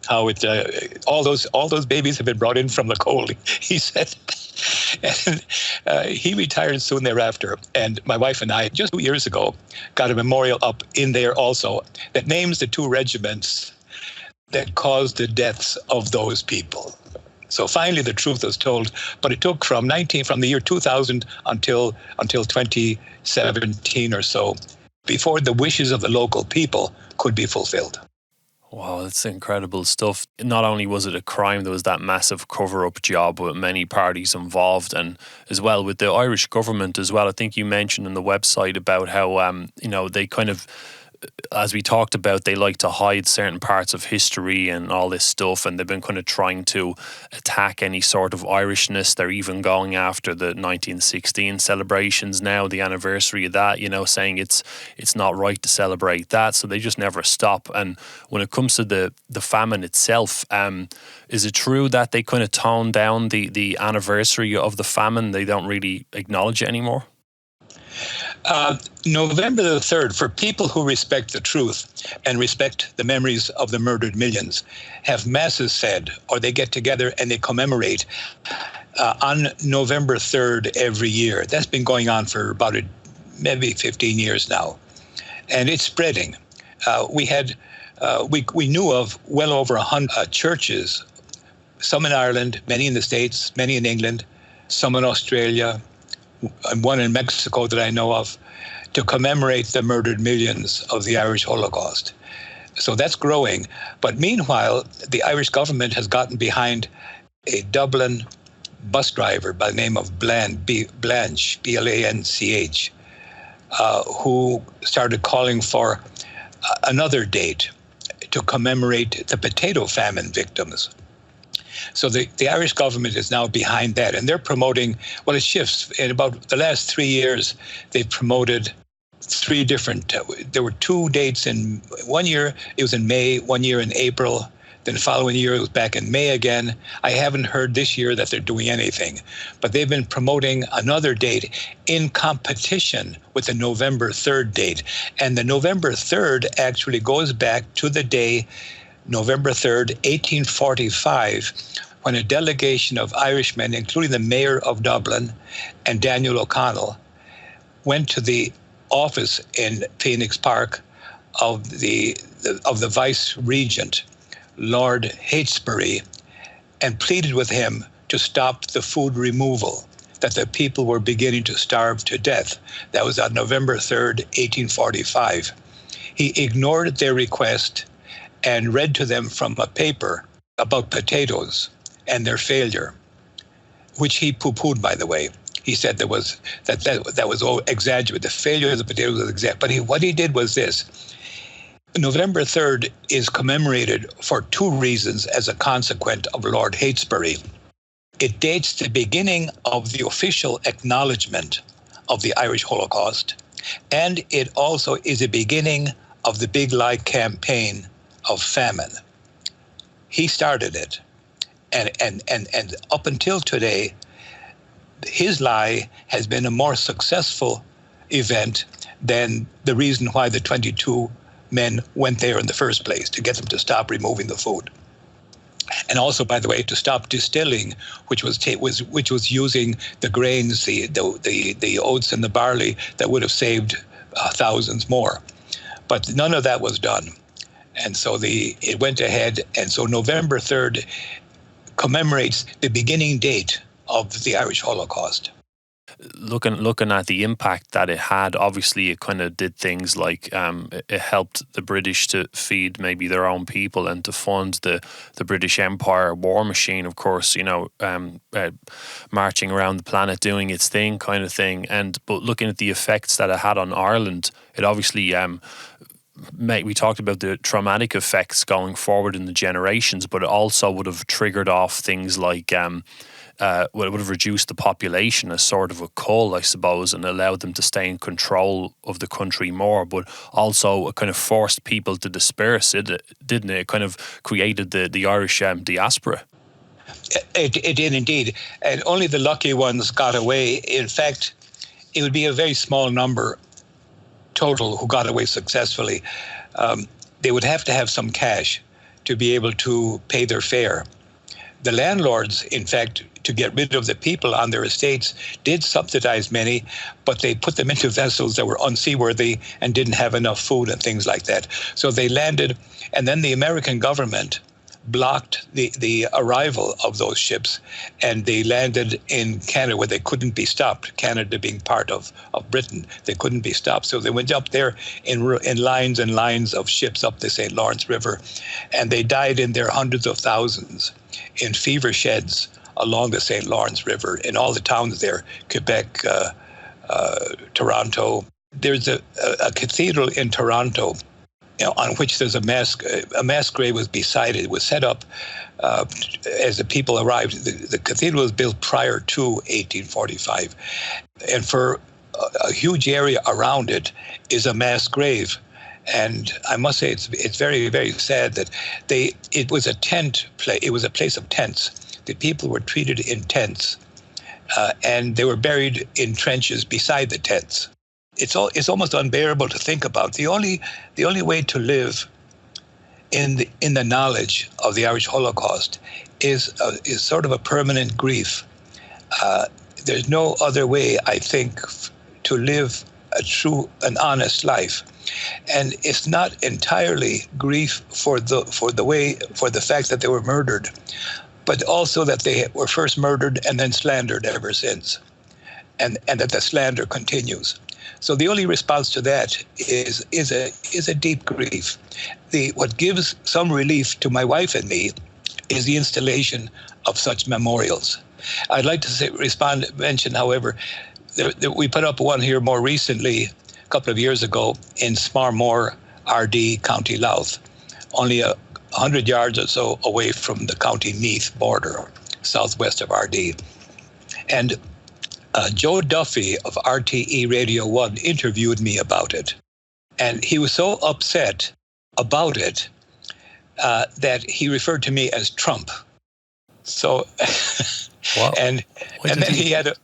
all those babies have been brought in from the cold, he said. And he retired soon thereafter. And my wife and I, just 2 years ago, got a memorial up in there also that names the 2 regiments that caused the deaths of those people. So finally the truth was told, but it took from the year 2000 until 2017 or so before the wishes of the local people could be fulfilled. Wow, that's incredible stuff. Not only was it a crime, there was that massive cover-up job with many parties involved, and as well with the Irish government as well. I think you mentioned on the website about how they kind of, as we talked about, they like to hide certain parts of history and all this stuff, and they've been kind of trying to attack any sort of Irishness. They're even going after the 1916 celebrations now, the anniversary of that, saying it's not right to celebrate that. So they just never stop. And when it comes to the famine itself, is it true that they kind of tone down the anniversary of the famine? They don't really acknowledge it anymore? November the 3rd, for people who respect the truth and respect the memories of the murdered millions, have masses said, or they get together and they commemorate on November 3rd every year. That's been going on for about maybe 15 years now. And it's spreading. We knew of well over 100 churches, some in Ireland, many in the States, many in England, some in Australia, and one in Mexico that I know of, to commemorate the murdered millions of the Irish Holocaust. So that's growing. But meanwhile, the Irish government has gotten behind a Dublin bus driver by the name of Blanche, B-L-A-N-C-H, who started calling for another date to commemorate the potato famine victims. So the Irish government is now behind that, and they're promoting, well, it shifts. In about the last 3 years, they've promoted 3 different, there were 2 dates in 1 year, it was in May, 1 year in April, then the following year it was back in May again. I haven't heard this year that they're doing anything, but they've been promoting another date in competition with the November 3rd date. And the November 3rd actually goes back to the day November 3rd, 1845, when a delegation of Irishmen, including the mayor of Dublin and Daniel O'Connell, went to the office in Phoenix Park of the vice regent, Lord Heytesbury, and pleaded with him to stop the food removal, that the people were beginning to starve to death. That was on November 3rd, 1845. He ignored their request and read to them from a paper about potatoes and their failure, which he poo-pooed, by the way. He said that was all exaggerated. The failure of the potatoes was exaggerated. But what he did was this. November 3rd is commemorated for 2 reasons as a consequence of Lord Heytesbury. It dates the beginning of the official acknowledgement of the Irish Holocaust, and it also is a beginning of the Big Lie campaign of famine. He started it, and up until today, his lie has been a more successful event than the reason why the 22 men went there in the first place, to get them to stop removing the food, and also, by the way, to stop distilling, which was using the grains, the oats and the barley that would have saved thousands more. But none of that was done. And so it went ahead, and so November 3rd commemorates the beginning date of the Irish Holocaust. Looking at the impact that it had, obviously it kind of did things like it helped the British to feed maybe their own people and to fund the British Empire war machine, of course, marching around the planet doing its thing kind of thing. But looking at the effects that it had on Ireland, it obviously we talked about the traumatic effects going forward in the generations, but it also would have triggered off things like it would have reduced the population as sort of a cull, I suppose, and allowed them to stay in control of the country more, but also it kind of forced people to disperse, didn't it? It kind of created the Irish diaspora. It did indeed, and only the lucky ones got away. In fact, it would be a very small number total who got away successfully. They would have to have some cash to be able to pay their fare. The landlords, in fact, to get rid of the people on their estates, did subsidize many, but they put them into vessels that were unseaworthy and didn't have enough food and things like that. So they landed, and then the American government blocked the arrival of those ships, and they landed in Canada where they couldn't be stopped. Canada being part of Britain, they couldn't be stopped. So they went up there in lines and lines of ships up the St. Lawrence River, and they died in their hundreds of thousands in fever sheds along the St. Lawrence River in all the towns there, Quebec, Toronto. There's a cathedral in Toronto, on which there's a mass grave was beside it. It was set up as the people arrived. The cathedral was built prior to 1845, and for a huge area around it is a mass grave. And I must say, it's very, very sad that it was a it was a place of tents. The people were treated in tents, and they were buried in trenches beside the tents. It's almost unbearable to think about. The only way to live in the knowledge of the Irish Holocaust is sort of a permanent grief. There's no other way, I think, to live a true and honest life. And it's not entirely grief for the fact that they were murdered, but also that they were first murdered and then slandered ever since, and that the slander continues. So the only response to that is a deep grief. What gives some relief to my wife and me is the installation of such memorials. I'd like to mention, however, that we put up one here more recently, a couple of years ago, in Smarmore, RD, County Louth, only 100 yards or so away from the County Meath border, southwest of RD. And Joe Duffy of RTE Radio 1 interviewed me about it. And he was so upset about it that he referred to me as Trump. So, wow. and then he had a...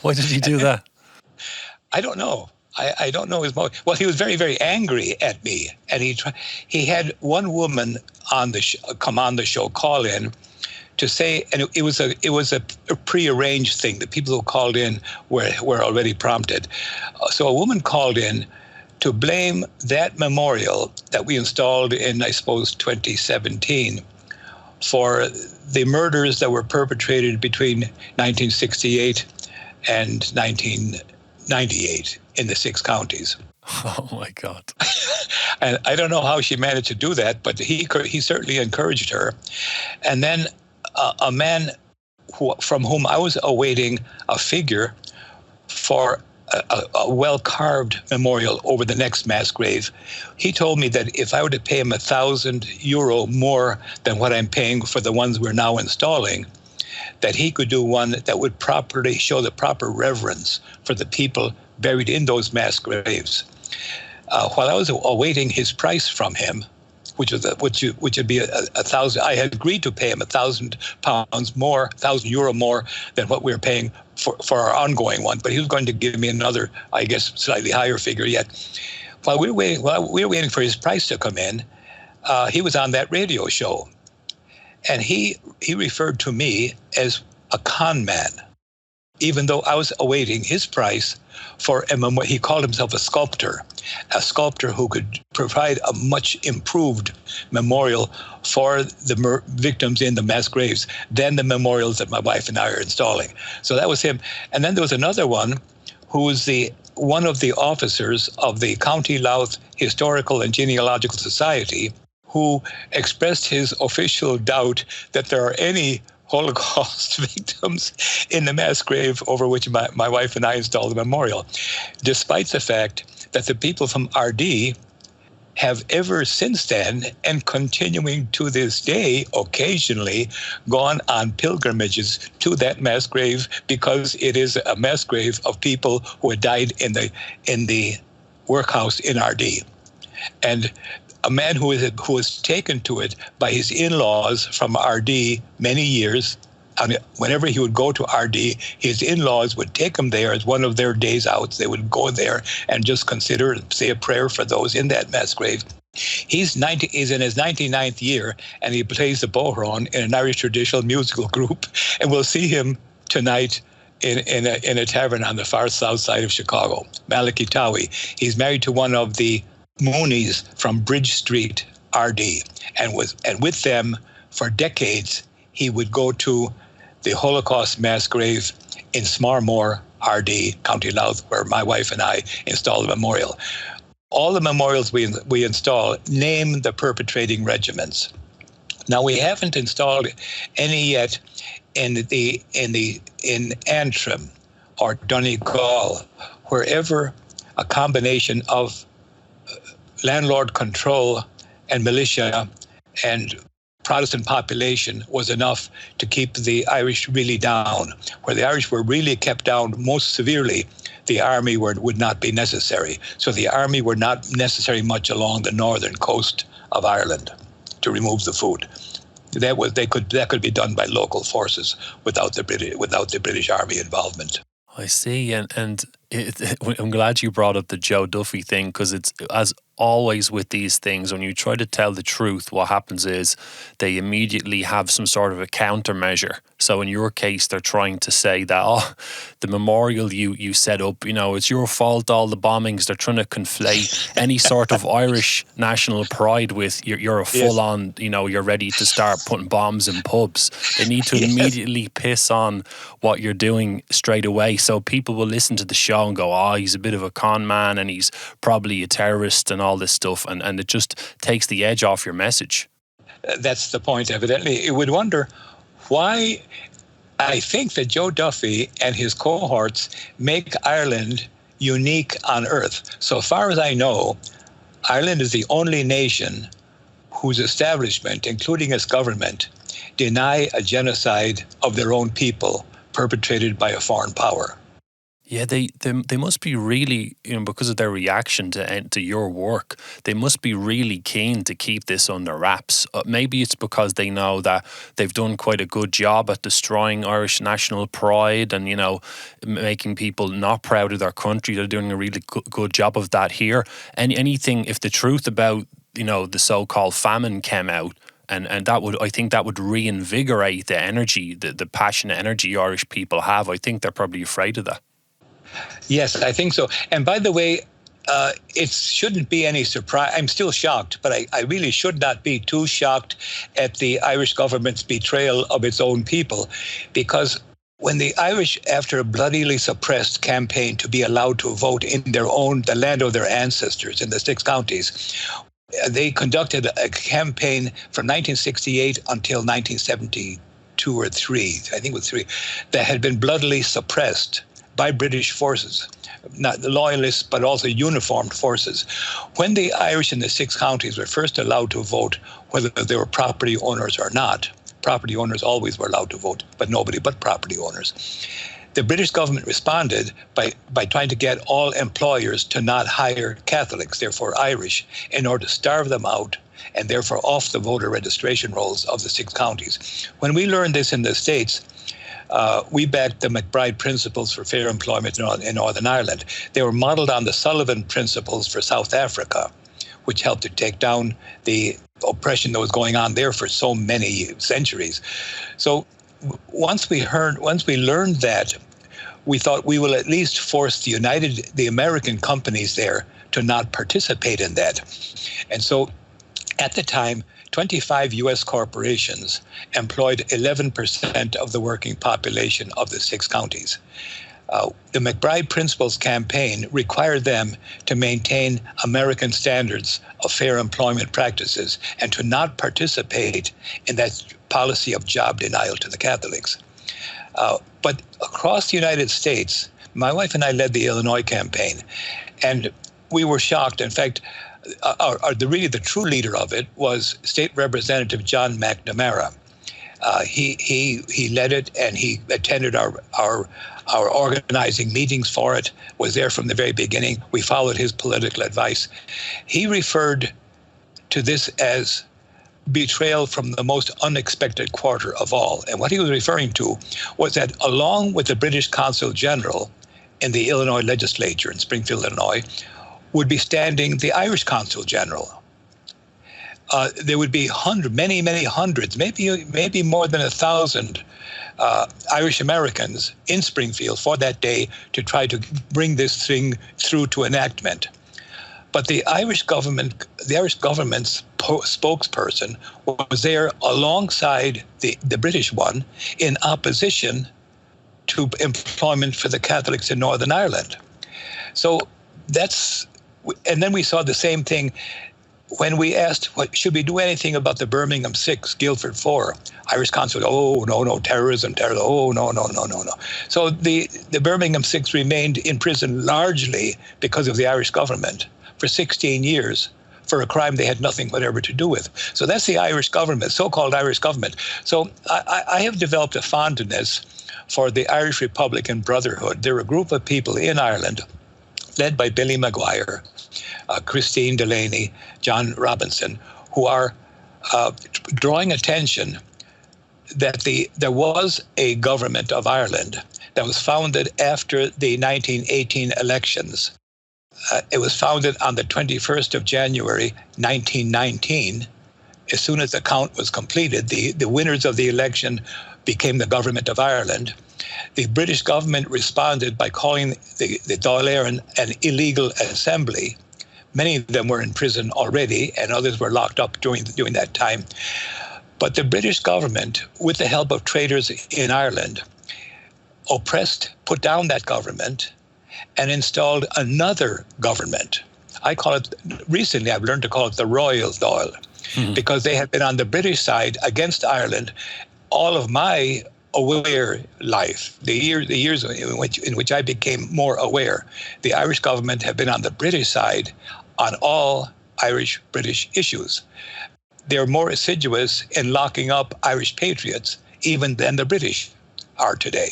Why did he do that? I don't know. I don't know his motive. Well, he was very, very angry at me, and he had one woman on the come on the show, call in, to say, and it was a prearranged thing. The people who called in were already prompted. So a woman called in to blame that memorial that we installed in, I suppose, 2017 for the murders that were perpetrated between 1968 and 1998 in the 6 counties. Oh my God. And I don't know how she managed to do that, but he certainly encouraged her. And then a man from whom I was awaiting a figure for a well-carved memorial over the next mass grave, he told me that if I were to pay him €1,000 more than what I'm paying for the ones we're now installing, that he could do one that would properly show the proper reverence for the people buried in those mass graves. While I was awaiting his price from him, which would be $1,000, I had agreed to pay him £1,000 more, €1,000 more than what we were paying for our ongoing one. But he was going to give me another, I guess, slightly higher figure yet. While we were waiting for his price to come in, he was on that radio show, and he referred to me as a con man. even though I was awaiting his price for a memorial. He called himself a sculptor who could provide a much improved memorial for the victims in the mass graves than the memorials that my wife and I are installing. So that was him. And then there was another one who was one of the officers of the County Louth Historical and Genealogical Society, who expressed his official doubt that there are any Holocaust victims in the mass grave over which my wife and I installed a memorial, despite the fact that the people from RD have ever since then, and continuing to this day, occasionally gone on pilgrimages to that mass grave, because it is a mass grave of people who had died in the workhouse in RD. And a man who was taken to it by his in-laws from RD many years. And whenever he would go to RD, his in-laws would take him there as one of their days out. They would go there and just consider and say a prayer for those in that mass grave. He's in his 99th year, and he plays the bodhrán in an Irish traditional musical group. And we'll see him tonight in a tavern on the far south side of Chicago, Malachy Towie. He's married to one of the Moonies from Bridge Street, RD, and with them for decades. He would go to the Holocaust mass grave in Smarmore, RD, County Louth, where my wife and I installed a memorial. All the memorials we install name the perpetrating regiments. Now, we haven't installed any yet in Antrim or Donegal, wherever a combination of landlord control and militia and Protestant population was enough to keep the Irish really down. Where the Irish were really kept down most severely, the army would not be necessary. So the army were not necessary much along the northern coast of Ireland to remove the food. That could be done by local forces without the British Army involvement. I see, and I'm glad you brought up the Joe Duffy thing, because it's, as always with these things, when you try to tell the truth, what happens is they immediately have some sort of a countermeasure. So in your case, they're trying to say that, the memorial you set up, it's your fault, all the bombings. They're trying to conflate any sort of Irish national pride with you're a full-on, you're ready to start putting bombs in pubs. They need to immediately piss on what you're doing straight away. So people will listen to the show and go, he's a bit of a con man and he's probably a terrorist and all this stuff, and it just takes the edge off your message. That's the point, evidently. You would wonder why. I think that Joe Duffy and his cohorts make Ireland unique on earth. So far as I know, Ireland is the only nation whose establishment, including its government, deny a genocide of their own people perpetrated by a foreign power. Yeah, they must be really, because of their reaction to your work, they must be really keen to keep this under wraps. Maybe it's because they know that they've done quite a good job at destroying Irish national pride and, making people not proud of their country. They're doing a really good job of that here. And anything, if the truth about, the so-called famine came out, and I think that would reinvigorate the energy, the passionate energy Irish people have. I think they're probably afraid of that. Yes, I think so. And by the way, it shouldn't be any surprise. I'm still shocked, but I really should not be too shocked at the Irish government's betrayal of its own people, because when the Irish, after a bloodily suppressed campaign to be allowed to vote in the land of their ancestors in the 6 counties, they conducted a campaign from 1968 until 1972 or 3, I think it was 3, that had been bloodily suppressed by British forces, not the loyalists, but also uniformed forces. When the Irish in the 6 counties were first allowed to vote, whether they were property owners or not, property owners always were allowed to vote, but nobody but property owners. The British government responded by trying to get all employers to not hire Catholics, therefore Irish, in order to starve them out and therefore off the voter registration rolls of the 6 counties. When we learned this in the States, we backed the McBride principles for fair employment in Northern Ireland. They were modeled on the Sullivan principles for South Africa, which helped to take down the oppression that was going on there for so many centuries. So once we learned that, we thought we will at least force the American companies there to not participate in that. And so at the time, 25 U.S. corporations employed 11% of the working population of the 6 counties. The MacBride Principles campaign required them to maintain American standards of fair employment practices and to not participate in that policy of job denial to the Catholics. But across the United States, my wife and I led the Illinois campaign, and we were shocked. In fact, the true leader of it was State Representative John McNamara. He led it, and he attended our organizing meetings for it, was there from the very beginning. We followed his political advice. He referred to this as betrayal from the most unexpected quarter of all. And what he was referring to was that along with the British Consul General in the Illinois legislature in Springfield, Illinois, would be standing the Irish Consul General. There would be many hundreds, maybe more than 1,000 Irish Americans in Springfield for that day to try to bring this thing through to enactment. But the Irish government's spokesperson was there alongside the British one in opposition to employment for the Catholics in Northern Ireland. So and then we saw the same thing when we asked, should we do anything about the Birmingham 6, Guildford 4? Irish consul, no, terrorism, no. So the Birmingham 6 remained in prison largely because of the Irish government for 16 years for a crime they had nothing whatever to do with. So that's the Irish government, so-called Irish government. So I have developed a fondness for the Irish Republican Brotherhood. They're a group of people in Ireland led by Billy Maguire, Christine Delaney, John Robinson, who are drawing attention that there was a government of Ireland that was founded after the 1918 elections. It was founded on the 21st of January, 1919. As soon as the count was completed, the winners of the election became the government of Ireland. The British government responded by calling the Dáil Éireann an illegal assembly. Many of them were in prison already, and others were locked up during that time. But the British government, with the help of traders in Ireland, put down that government and installed another government. Recently I've learned to call it the Royal Dáil, because they had been on the British side against Ireland all of my aware life, the years in which I became more aware. The Irish government have been on the British side on all Irish-British issues. They're more assiduous in locking up Irish patriots even than the British are today.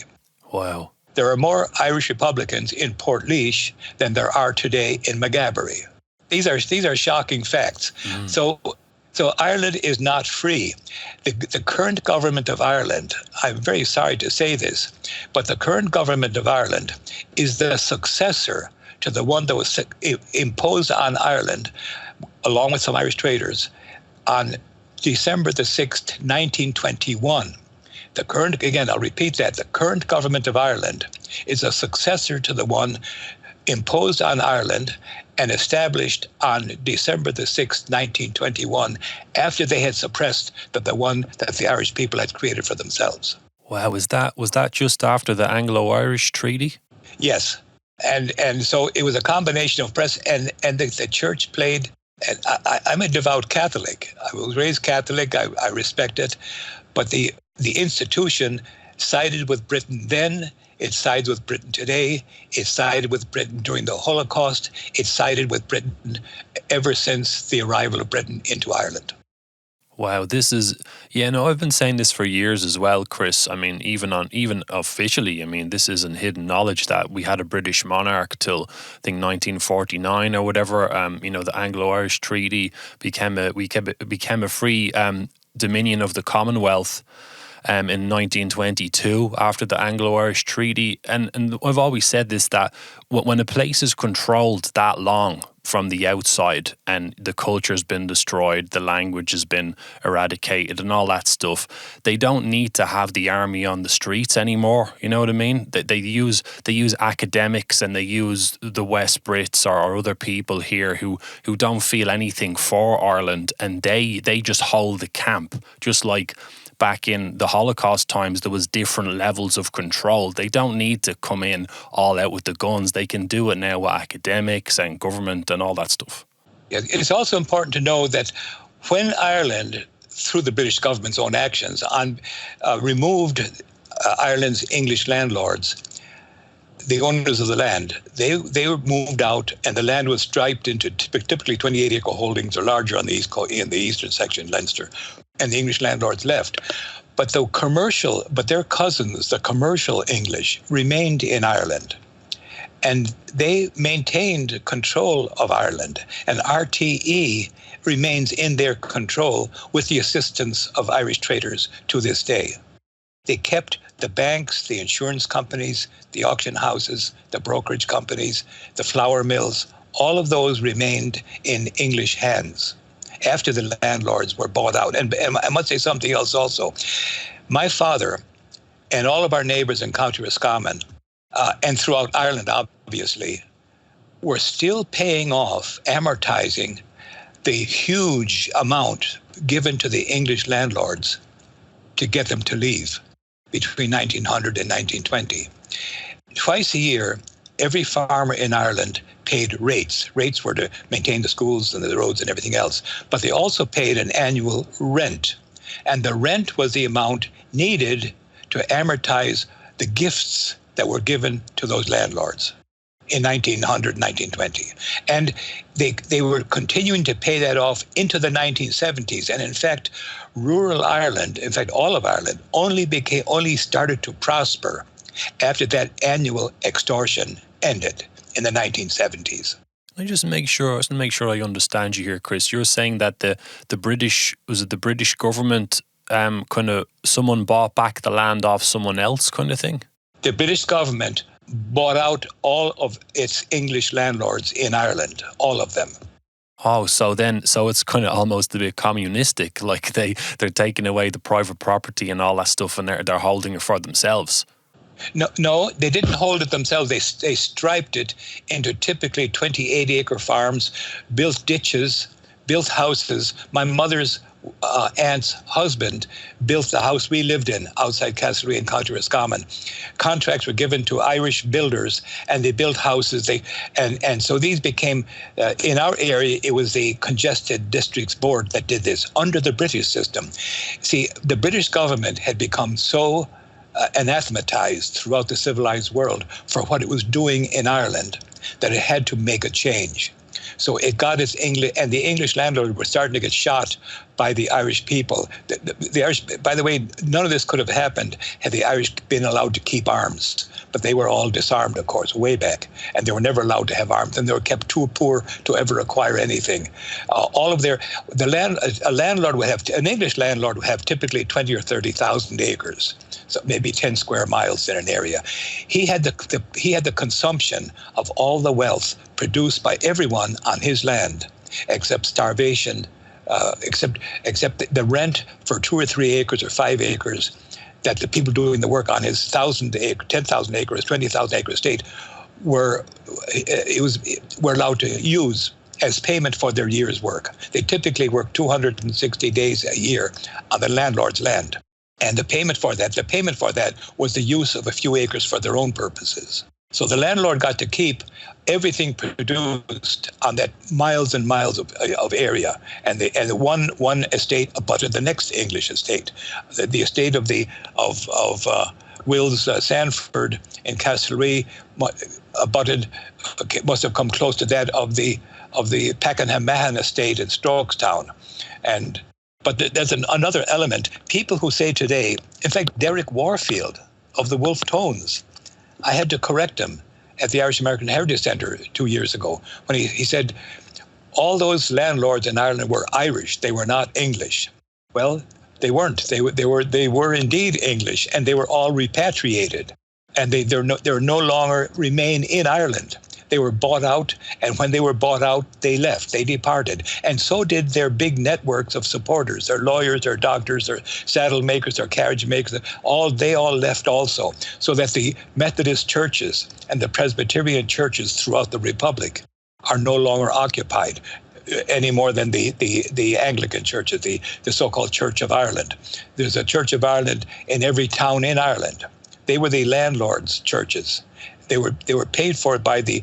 Wow. There are more Irish Republicans in Portlaoise than there are today in Magabury. These are shocking facts. So Ireland is not free. The current government of Ireland, I'm very sorry to say this, but the current government of Ireland is the successor to the one that was imposed on Ireland, along with some Irish traders, on December the 6th, 1921. I'll repeat that, the current government of Ireland is a successor to the one imposed on Ireland and established on December the 6th, 1921, after they had suppressed the one that the Irish people had created for themselves. Wow, was that just after the Anglo-Irish Treaty? Yes, and so it was a combination of press and the church played. And I'm a devout Catholic. I was raised Catholic. I respect it, but the institution sided with Britain then. It sides with Britain today. It sided with Britain during the Holocaust. It sided with Britain ever since the arrival of Britain into Ireland. Wow, this is, I've been saying this for years as well, Chris. I mean, even officially, this isn't hidden knowledge that we had a British monarch till, I think, 1949 or whatever. The Anglo-Irish Treaty became a free dominion of the Commonwealth. in 1922 after the Anglo-Irish Treaty. And I've always said this, that when a place is controlled that long from the outside and the culture's been destroyed, the language has been eradicated and all that stuff, they don't need to have the army on the streets anymore. You know what I mean? They use academics, and they use the West Brits or other people here who don't feel anything for Ireland, and they just hold the camp. Just like back in the Holocaust times, there was different levels of control. They don't need to come in all out with the guns. They can do it now with academics and government and all that stuff. Yeah, it's also important to know that when Ireland, through the British government's own actions, removed Ireland's English landlords, the owners of the land, they were moved out, and the land was striped into typically 28-acre holdings or larger on the in the eastern section, Leinster, and the English landlords left. But their cousins, the commercial English, remained in Ireland, and they maintained control of Ireland, and RTE remains in their control with the assistance of Irish traders to this day. They kept the banks, the insurance companies, the auction houses, the brokerage companies, the flour mills, all of those remained in English hands after the landlords were bought out. And I must say something else also. My father and all of our neighbors in County Roscommon, and throughout Ireland, obviously, were still paying off, amortizing the huge amount given to the English landlords to get them to leave between 1900 and 1920. Twice a year, every farmer in Ireland paid rates. Rates were to maintain the schools and the roads and everything else, but they also paid an annual rent. And the rent was the amount needed to amortize the gifts that were given to those landlords in 1900, 1920. And they were continuing to pay that off into the 1970s. And in fact, rural Ireland, in fact, all of Ireland, only started to prosper after that annual extortion ended in the 1970s. Let me just make sure I understand you here, Chris. You're saying that the British government kind of, someone bought back the land off someone else kind of thing? The British government bought out all of its English landlords in Ireland, all of them. Oh, so it's kind of almost a bit communistic, like they're taking away the private property and all that stuff, and they're holding it for themselves. No, they didn't hold it themselves. They striped it into typically 28-acre farms, built ditches, built houses. My mother's aunt's husband built the house we lived in outside Castlereagh in County Roscommon. Contracts were given to Irish builders, and they built houses. And so these became, in our area, it was the Congested Districts Board that did this under the British system. See, the British government had become so anathematized throughout the civilized world for what it was doing in Ireland that it had to make a change. So it got its English, and the English landlords were starting to get shot by the Irish people. The Irish, by the way, none of this could have happened had the Irish been allowed to keep arms. But they were all disarmed, of course, way back, and they were never allowed to have arms, and they were kept too poor to ever acquire anything. A landlord would have, an English landlord would have typically 20 or 30,000 acres, so maybe 10 square miles in an area. He had the consumption of all the wealth produced by everyone on his land, except starvation, except the rent for 2 or 3 acres or 5 acres that the people doing the work on his 10,000 acres, 20,000 acre estate were allowed to use as payment for their year's work. They typically work 260 days a year on the landlord's land. And the payment for that was the use of a few acres for their own purposes. So the landlord got to keep everything produced on that miles and miles of area, and the one estate abutted the next English estate. The estate of Wills Sanford in Castlereagh must have come close to that of the Pakenham Mahon estate in Strokestown, But there's another element. People who say today, in fact, Derek Warfield of the Wolf Tones, I had to correct him at the Irish American Heritage Centre 2 years ago when he said all those landlords in Ireland were Irish. They were not English. Well, They weren't. They were indeed English, and they were all repatriated, and they no longer remain in Ireland. They were bought out, and when they were bought out, they left. They departed, and so did their big networks of supporters. Their lawyers, their doctors, their saddle makers, their carriage makers. They all left also, so that the Methodist churches and the Presbyterian churches throughout the Republic are no longer occupied any more than the Anglican churches, the so-called Church of Ireland. There's a Church of Ireland in every town in Ireland. They were the landlords' churches. They were paid for by the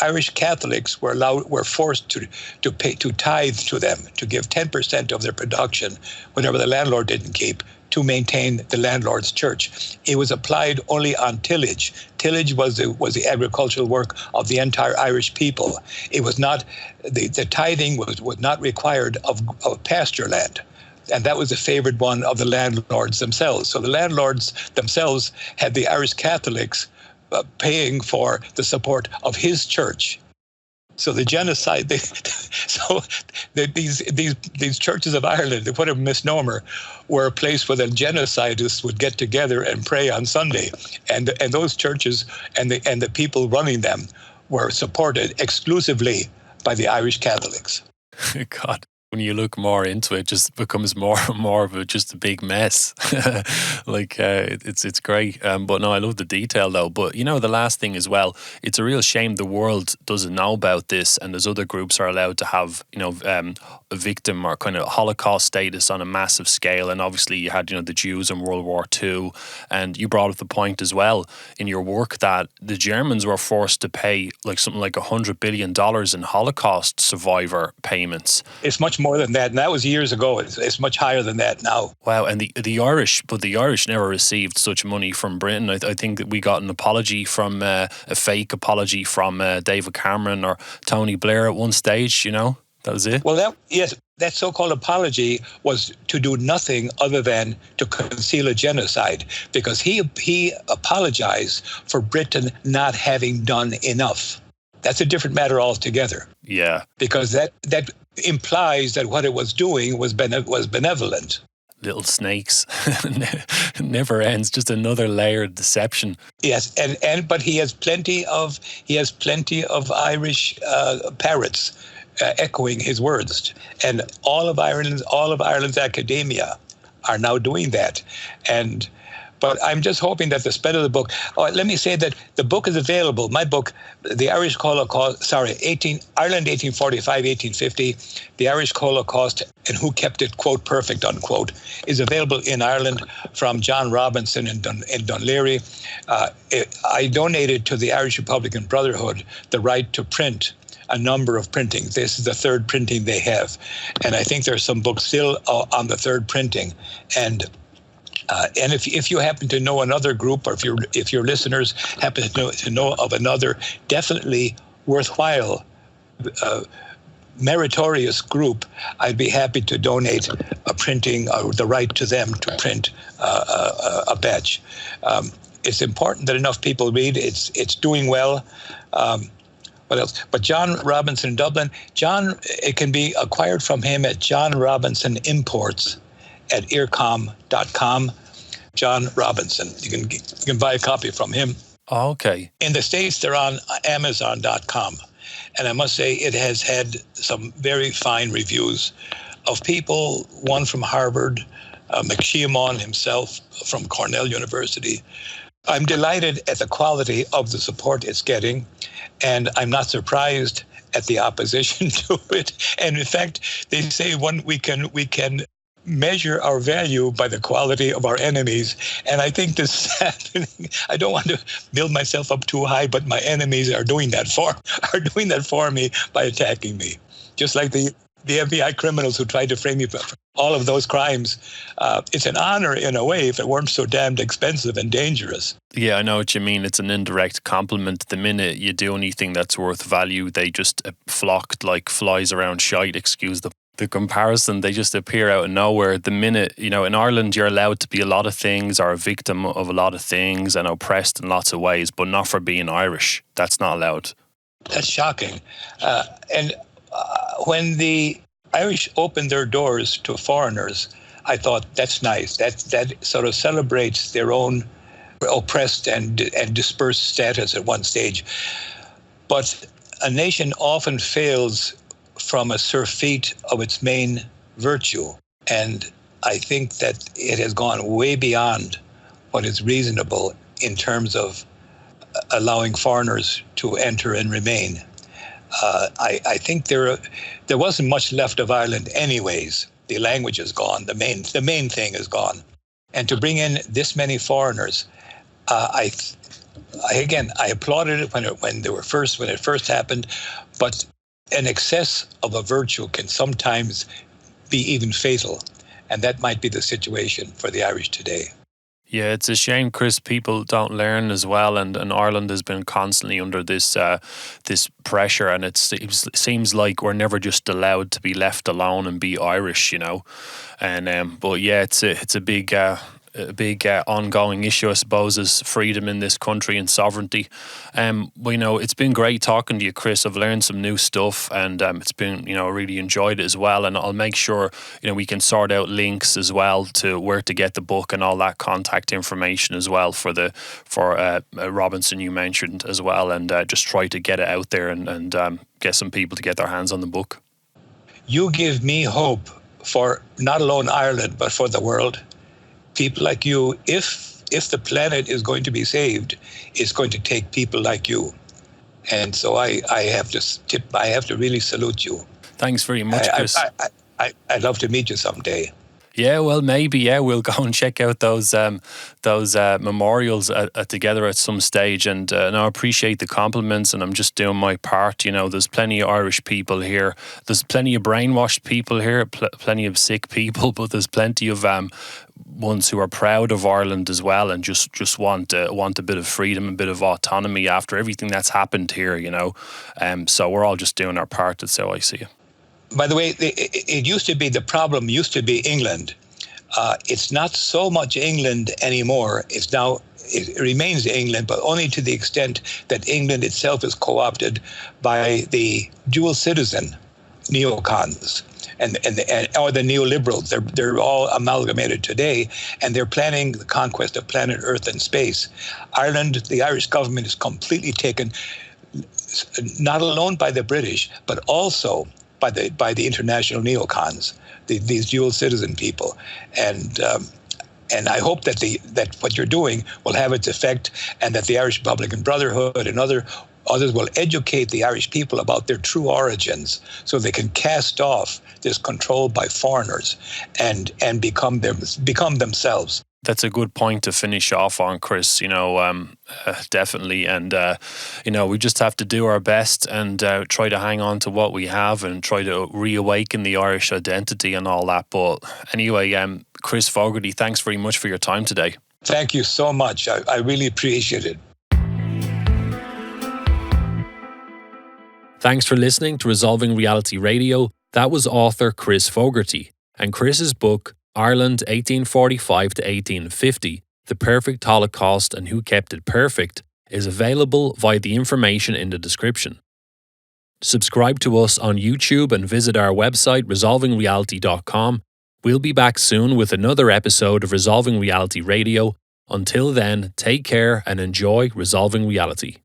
Irish Catholics were forced to tithe to them, to give 10% of their production, whatever the landlord didn't keep, to maintain the landlord's church. It was applied only on tillage. Tillage was the agricultural work of the entire Irish people. It was not the tithing was not required of pasture land. And that was a favored one of the landlords themselves. So the landlords themselves had the Irish Catholics paying for the support of his church. So the genocide, these churches of Ireland, what a misnomer, were a place where the genocidists would get together and pray on Sunday, and those churches and the people running them were supported exclusively by the Irish Catholics. God. When you look more into it, it just becomes more and more of just a big mess. It's great. But no, I love the detail though. But the last thing as well, it's a real shame the world doesn't know about this, and there's other groups are allowed to have, a victim or kind of Holocaust status on a massive scale. And obviously you had, the Jews in World War II. And you brought up the point as well in your work that the Germans were forced to pay something like $100 billion in Holocaust survivor payments. It's much more than that, and that was years ago. It's much higher than that now. Wow, and the Irish never received such money from Britain. I think that we got an apology from a fake apology from David Cameron or Tony Blair at one stage. That was it. Well, that so-called apology was to do nothing other than to conceal a genocide, because he apologized for Britain not having done enough. That's a different matter altogether. Yeah, because that implies that what it was doing was benevolent. Little snakes, never ends. Just another layer of deception. Yes, but he has plenty of Irish parrots echoing his words, and all of Ireland's academia are now doing that, But I'm just hoping that the spread of the book. Let me say that the book is available. My book, The Irish Holocaust, Ireland 1845-1850, The Irish Holocaust and Who Kept It, quote, perfect, unquote, is available in Ireland from John Robinson in Dunleary. I donated to the Irish Republican Brotherhood the right to print a number of printings. This is the third printing they have. And I think there's some books still on the third printing. And if you happen to know another group, or if your listeners happen to know of another definitely worthwhile, meritorious group, I'd be happy to donate a printing or the right to them to print a batch. It's important that enough people read. It's doing well. What else? But John Robinson in Dublin, it can be acquired from him at John Robinson Imports at earcom.com. John Robinson. You can buy a copy from him. Oh, okay. In the States, they're on Amazon.com. And I must say it has had some very fine reviews of people, one from Harvard, McSheamon himself from Cornell University. I'm delighted at the quality of the support it's getting, and I'm not surprised at the opposition to it. And in fact, they say we can measure our value by the quality of our enemies. And I think this is happening. I don't want to build myself up too high, but my enemies are doing that for me by attacking me. Just like the FBI criminals who tried to frame me for all of those crimes. It's an honor in a way if it weren't so damned expensive and dangerous. Yeah, I know what you mean. It's an indirect compliment. The minute you do anything that's worth value, they just flock like flies around shite, excuse the comparison. They just appear out of nowhere. The minute, in Ireland, you're allowed to be a lot of things or a victim of a lot of things and oppressed in lots of ways, but not for being Irish. That's not allowed. That's shocking. When the Irish opened their doors to foreigners I thought, that's nice. That sort of celebrates their own oppressed and dispersed status at one stage. But a nation often fails from a surfeit of its main virtue. And I think that it has gone way beyond what is reasonable in terms of allowing foreigners to enter and remain. I think there wasn't much left of Ireland anyways. The language is gone. The main thing is gone. And to bring in this many foreigners, I applauded it when it first happened, but an excess of a virtue can sometimes be even fatal, and that might be the situation for the Irish today. Yeah, it's a shame, Chris, people don't learn as well, and Ireland has been constantly under this pressure, and it seems like we're never just allowed to be left alone and be Irish, you know. And but yeah, it's a big ongoing issue, I suppose, is freedom in this country and sovereignty. But, you know, it's been great talking to you, Chris. I've learned some new stuff, and it's been, you know, I really enjoyed it as well. And I'll make sure, you know, we can sort out links as well to where to get the book and all that contact information as well for Robinson you mentioned as well, and just try to get it out there and get some people to get their hands on the book. You give me hope for not alone Ireland, but for the world. People like you, if the planet is going to be saved, it's going to take people like you. And so I have to really salute you. Thanks very much, Chris. I'd love to meet you someday. Yeah, well, maybe. Yeah, we'll go and check out those memorials together at some stage. And I appreciate the compliments, and I'm just doing my part. You know, there's plenty of Irish people here. There's plenty of brainwashed people here, plenty of sick people, but there's plenty of ones who are proud of Ireland as well, and just want a bit of freedom, a bit of autonomy after everything that's happened here. You know, so we're all just doing our part. That's how I see it. By the way, the problem used to be England. It's not so much England anymore. It remains England, but only to the extent that England itself is co-opted by the dual citizen neocons or the neoliberals. They're all amalgamated today, and they're planning the conquest of planet Earth and space. Ireland, the Irish government is completely taken, not alone by the British, but also by the international neocons, these dual citizen people, and I hope that what you're doing will have its effect, and that the Irish Republican Brotherhood and others will educate the Irish people about their true origins, so they can cast off this control by foreigners and become themselves. That's a good point to finish off on, Chris. You know, definitely. And, you know, we just have to do our best and try to hang on to what we have and try to reawaken the Irish identity and all that. But anyway, Chris Fogarty, thanks very much for your time today. Thank you so much. I really appreciate it. Thanks for listening to Resolving Reality Radio. That was author Chris Fogarty, and Chris's book, Ireland 1845 to 1850, The Perfect Holocaust and Who Kept It Perfect, is available via the information in the description. Subscribe to us on YouTube and visit our website resolvingreality.com. We'll be back soon with another episode of Resolving Reality Radio. Until then, take care and enjoy Resolving Reality.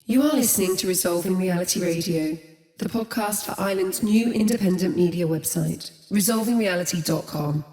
You are listening to Resolving Reality Radio, the podcast for Ireland's new independent media website, resolvingreality.com.